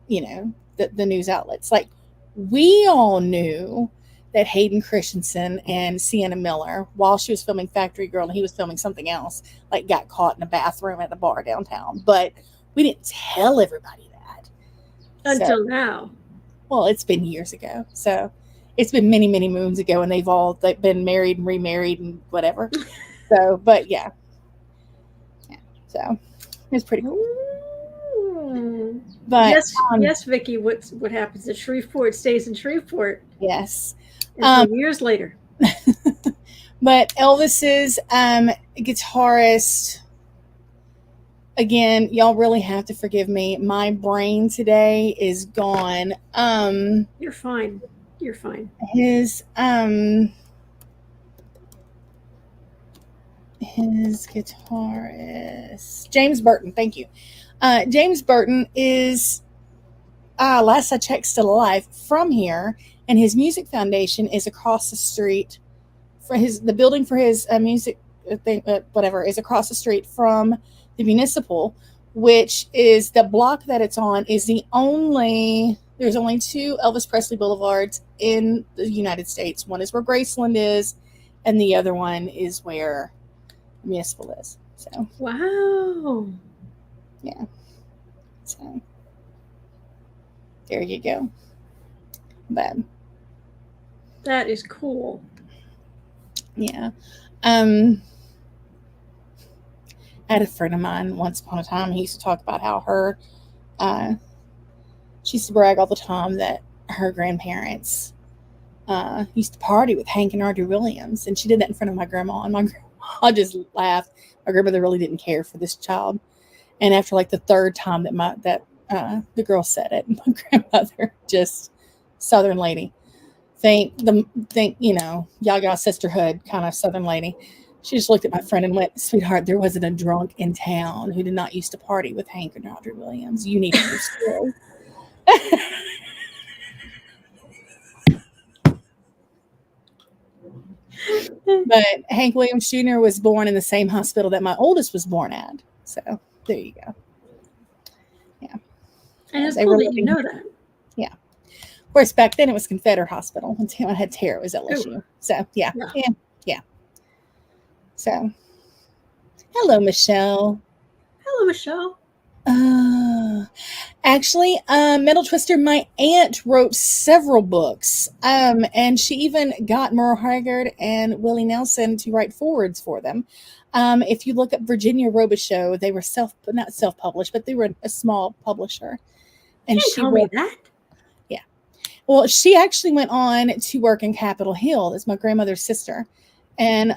B: the news outlets. Like, we all knew that Hayden Christensen and Sienna Miller, while she was filming Factory Girl and he was filming something else, like, got caught in a bathroom at the bar downtown. But we didn't tell everybody that.
A: Until now.
B: Well, it's been years ago. So it's been many, many moons ago, and they've been married and remarried and whatever. So, but yeah. So it's pretty cool. But
A: yes, Vicky. What happens at Shreveport stays in Shreveport.
B: Yes.
A: Years later.
B: But Elvis's guitarist. Again, y'all really have to forgive me. My brain today is gone.
A: You're fine. You're fine.
B: His guitarist, James Burton. Thank you. James Burton is, last I checked, still alive, from here, and his music foundation is across the street. The building for his music thing, whatever, is across the street from the municipal, which is the block that it's on is there's only 2 Elvis Presley Boulevards in the United States. One is where Graceland is, and the other one is where Municipal is. So
A: Wow.
B: yeah. So there you go. But
A: that is cool.
B: Yeah. I had a friend of mine once upon a time. He used to talk about how she used to brag all the time that her grandparents used to party with Hank and Audrey Williams, and she did that in front of my grandma, and my grandma just laughed. My grandmother really didn't care for this child, and after like the 3rd time that the girl said it, my grandmother, just Southern lady, think Yaga sisterhood kind of Southern lady. She just looked at my friend and went, "Sweetheart, there wasn't a drunk in town who did not used to party with Hank and Audrey Williams. You need to be still." But Hank Williams Jr. was born in the same hospital that my oldest was born at. So there you go. Yeah.
A: And it's cool that you know that.
B: Yeah. Of course, back then it was Confederate Hospital. Until I had Tara, it was LSU. So yeah. So hello, Michele.
A: Hello, Michele.
B: Actually, Metal Twister, my aunt wrote several books, and she even got Merle Haggard and Willie Nelson to write forwards for them. If you look up Virginia Robichaux, they were not self-published, but they were a small publisher. And
A: she told me that.
B: Yeah. Well, she actually went on to work in Capitol Hill as my grandmother's sister. And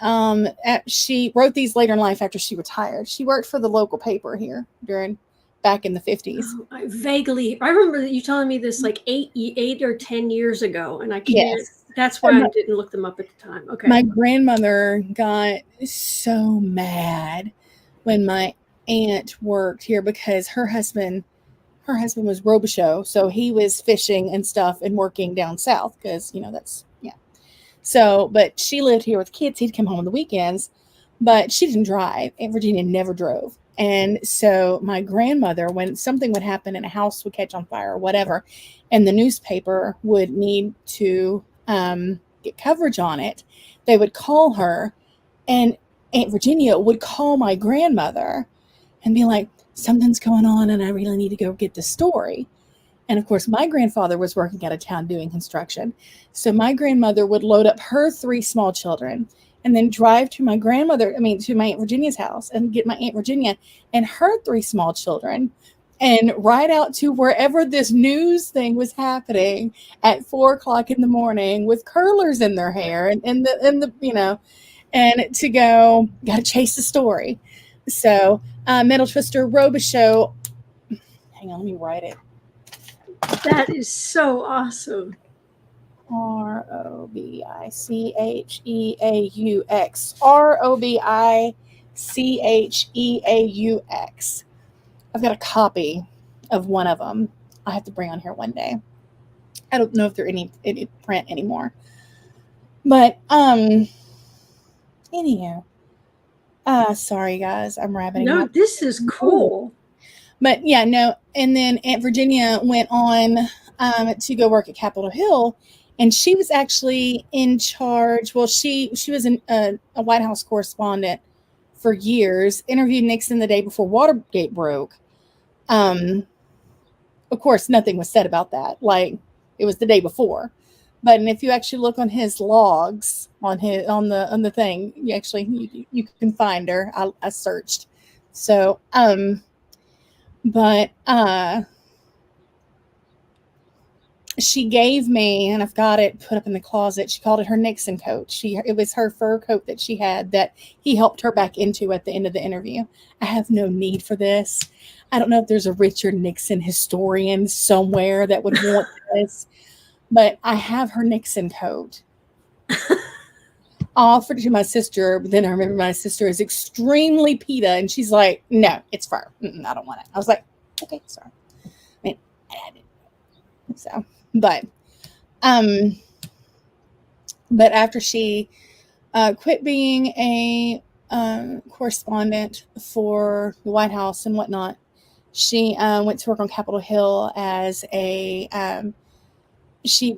B: she wrote these later in life after she retired. She worked for the local paper here back in the 50s.
A: Oh, I remember you telling me this like 8 or 10 years ago, and I can't. Yes. That's why I didn't look them up at the time. Okay.
B: My grandmother got so mad when my aunt worked here because her husband was Robichaux, so he was fishing and stuff and working down south because that's. So, but she lived here with kids. He'd come home on the weekends, but she didn't drive. Aunt Virginia never drove. And so my grandmother, when something would happen and a house would catch on fire or whatever, and the newspaper would need to get coverage on it, they would call her, and Aunt Virginia would call my grandmother and be like, "Something's going on and I really need to go get the story." And of course, my grandfather was working out of town doing construction. So my grandmother would load up her 3 small children and then drive to my Aunt Virginia's house and get my Aunt Virginia and her 3 small children and ride out to wherever this news thing was happening at 4:00 in the morning with curlers in their hair and to go, got to chase the story. So Metal Twister Robichaux, hang on, let me write it.
A: That is so awesome.
B: Robiccheaux. Robiccheaux. I've got a copy of one of them. I have to bring on here one day. I don't know if they're any print anymore. But anyhow. Sorry guys, I'm rabbiting.
A: No, this is cool.
B: But yeah, no. And then Aunt Virginia went on to go work at Capitol Hill, and she was actually in charge. Well, she was a White House correspondent for years. Interviewed Nixon the day before Watergate broke. Of course, nothing was said about that. Like it was the day before. But if you actually look on his logs on the thing, you can find her. I searched. So but she gave me, and I've got it put up in the closet, she called it her Nixon coat. It was her fur coat that she had that he helped her back into at the end of the interview. I have no need for this. I don't know if there's a Richard Nixon historian somewhere that would want this, but I have her Nixon coat. I offered it to my sister, but then I remember my sister is extremely PETA, and she's like, "No, it's fur. I don't want it." I was like, "Okay, sorry." I mean, I had it. So, but after she quit being a correspondent for the White House and whatnot, She went to work on Capitol Hill as a she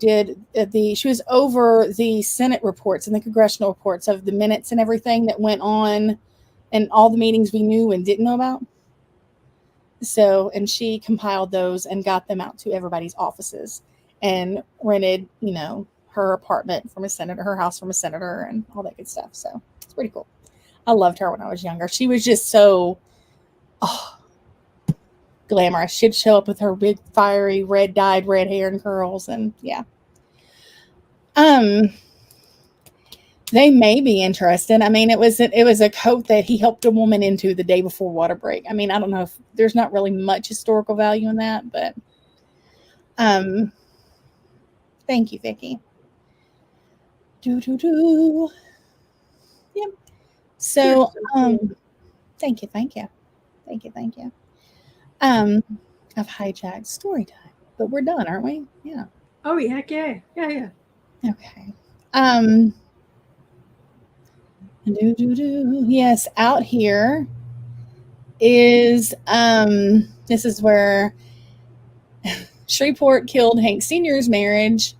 B: was over the Senate reports and the congressional reports of the minutes and everything that went on and all the meetings we knew and didn't know about. So, and she compiled those and got them out to everybody's offices and rented, her apartment from a senator, her house from a senator, and all that good stuff. So it's pretty cool. I loved her when I was younger. She was just so glamorous. She'd show up with her big, fiery, dyed red hair and curls, and yeah. They may be interested. I mean, it was a coat that he helped a woman into the day before water break. I mean, I don't know if there's not really much historical value in that, but thank you, Vicki. Yep. So, thank you. I've hijacked story time, but we're done, aren't we? Yeah.
A: Oh, heck yeah. Yeah.
B: Okay. Yes, out here is this is where Shreveport killed Hank Sr.'s marriage,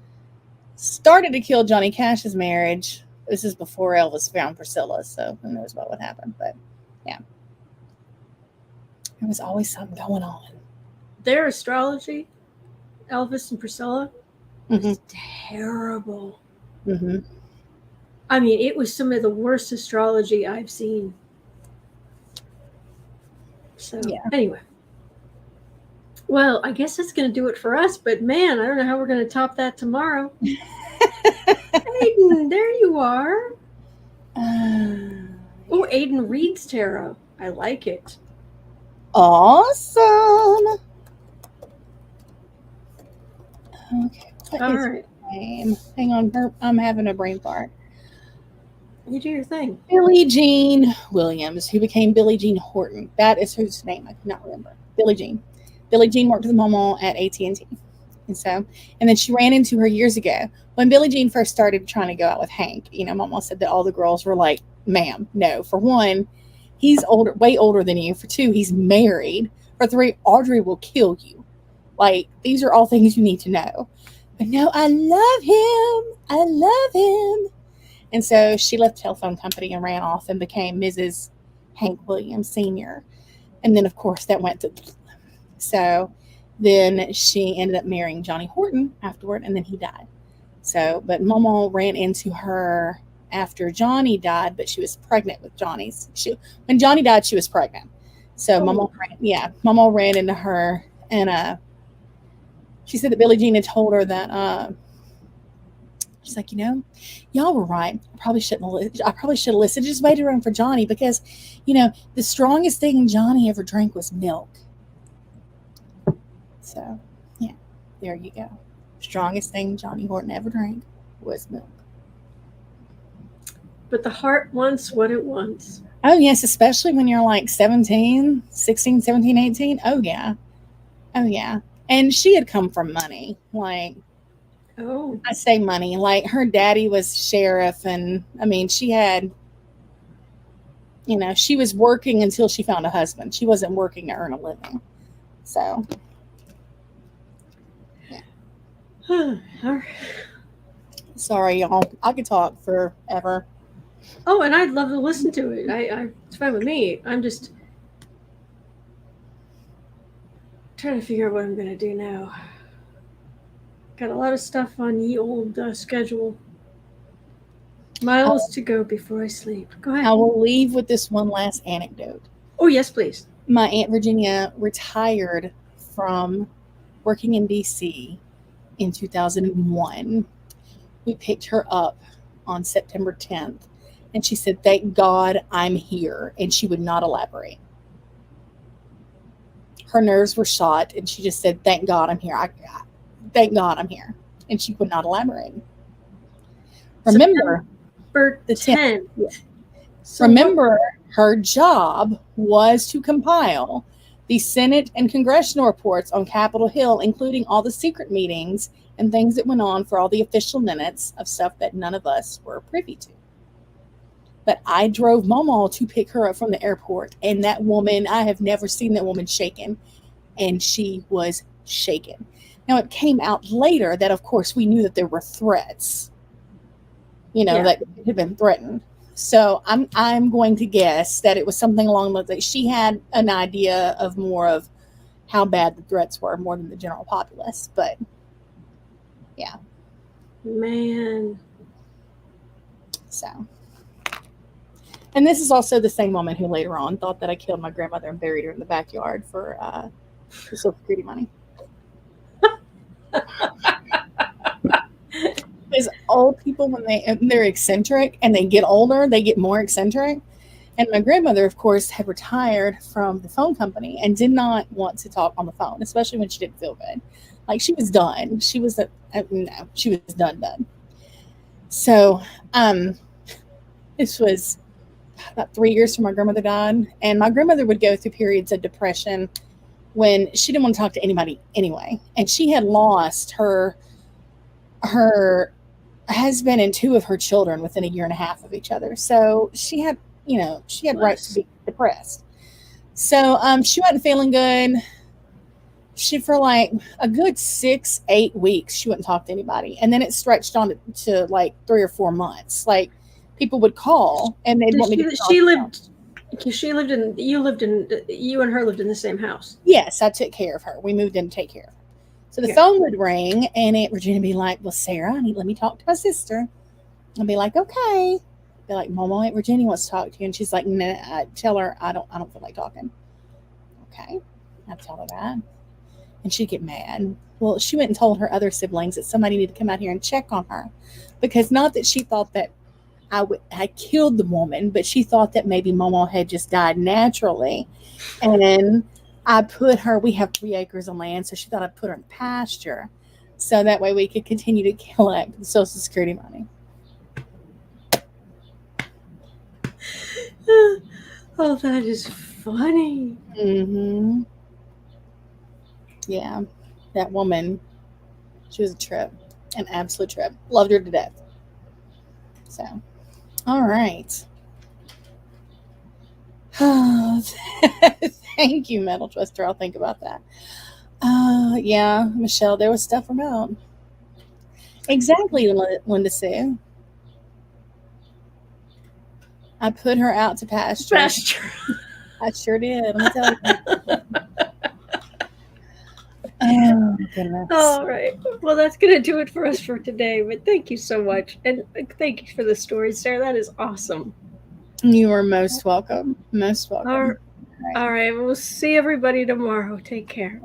B: started to kill Johnny Cash's marriage. This is before Elvis found Priscilla, so who knows what would happen, but yeah. There was always something going on.
A: Their astrology, Elvis and Priscilla, was terrible.
B: Mm-hmm.
A: I mean, it was some of the worst astrology I've seen. So, Anyway. Well, I guess that's going to do it for us, but man, I don't know how we're going to top that tomorrow. Aiden, there you are. Oh, Aiden reads tarot. I like it.
B: Awesome. Okay.
A: All right.
B: Name? Hang on. I'm having a brain fart.
A: You do your thing.
B: Billie Jean Williams, who became Billie Jean Horton. That is whose name I cannot remember. Billie Jean. Billie Jean worked with Mama at AT&T. And then she ran into her years ago. When Billie Jean first started trying to go out with Hank, Mama said that all the girls were like, ma'am, no. For one, he's older, way older than you. For two, he's married. For three, Audrey will kill you. Like, these are all things you need to know. But no, I love him. And so she left the telephone company and ran off and became Mrs. Hank Williams Sr. And then, of course, that went to... So then she ended up marrying Johnny Horton afterward, and then he died. So, but Mama ran into her after Johnny died, but she was pregnant with Johnny's. When Johnny died, she was pregnant. So Mama ran into her, and she said that Billie Jean had told her that she's like, y'all were right. I probably shouldn't have listened. Just waited around for Johnny because, the strongest thing Johnny ever drank was milk. So, yeah, there you go. Strongest thing Johnny Horton ever drank was milk.
A: But the heart wants what it wants.
B: Oh, yes, especially when you're like 16, 17, 18. Oh, yeah. And she had come from money. Like, I say money. Like, her daddy was sheriff, and, I mean, she had, she was working until she found a husband. She wasn't working to earn a living. So... Sorry, y'all. I could talk forever.
A: Oh, and I'd love to listen to it. It's fine with me. I'm just trying to figure out what I'm going to do now. Got a lot of stuff on the old schedule. Miles to go before I sleep. Go ahead.
B: I will leave with this one last anecdote.
A: Oh, yes, please.
B: My Aunt Virginia retired from working in D.C. in 2001. We picked her up on September 10th, and she said, "Thank God I'm here," and she would not elaborate. Her nerves were shot, and she just said, "Thank God I'm here. Thank God I'm here," and she would not elaborate. Remember,
A: September the 10th.
B: Yeah. So remember, her job was to compile the Senate and congressional reports on Capitol Hill, including all the secret meetings and things that went on for all the official minutes of stuff that none of us were privy to. But I drove Mama to pick her up from the airport, and that woman, I have never seen that woman shaken. and she was shaken. Now, it came out later that, of course, we knew that there were threats, that had been threatened. So I'm going to guess that it was something along those lines. She had an idea of more of how bad the threats were more than the general populace. But, yeah.
A: Man.
B: So. And this is also the same woman who later on thought that I killed my grandmother and buried her in the backyard for Social Security money. Because old people, when they're eccentric and they get older, they get more eccentric. And my grandmother, of course, had retired from the phone company and did not want to talk on the phone, especially when she didn't feel good. Like, she was done. She was done. So, this was about 3 years from my grandmother died. And my grandmother would go through periods of depression when she didn't want to talk to anybody anyway. And she had lost her husband and 2 of her children within a year and a half of each other. So she had right to be depressed. So she wasn't feeling good. She, for like a good 6-8 weeks, she wouldn't talk to anybody. And then it stretched on to like 3 or 4 months. Like, people would call and they'd want me to talk.
A: You and her lived in the same house.
B: Yes, I took care of her. We moved in to take care of her. So the phone would ring and Aunt Virginia would be like, well, Sarah, let me talk to my sister. I'd be like, okay. Be like, Mama, Aunt Virginia wants to talk to you. And she's like, nah, tell her I don't feel like talking. Okay. I tell her that. And she'd get mad. Well, she went and told her other siblings that somebody needed to come out here and check on her. Because not that she thought that I killed the woman, but she thought that maybe Mama had just died naturally. And I put her, we have 3 acres of land, so she thought I'd put her in pasture. So that way we could continue to collect the Social Security money.
A: Oh, that is funny.
B: Mm-hmm. Yeah. That woman, she was a trip. An absolute trip. Loved her to death. So, all right. Thank you, Metal Twister. I'll think about that. Yeah, Michelle, there was stuff about. Exactly, Linda Sue. I put her out to pasture. I sure did. Let me tell you. Oh, goodness.
A: All right. Well, that's going to do it for us for today. But thank you so much. And thank you for the story, Sarah. That is awesome.
B: You are most welcome. Most welcome.
A: All right. We'll see everybody tomorrow. Take care.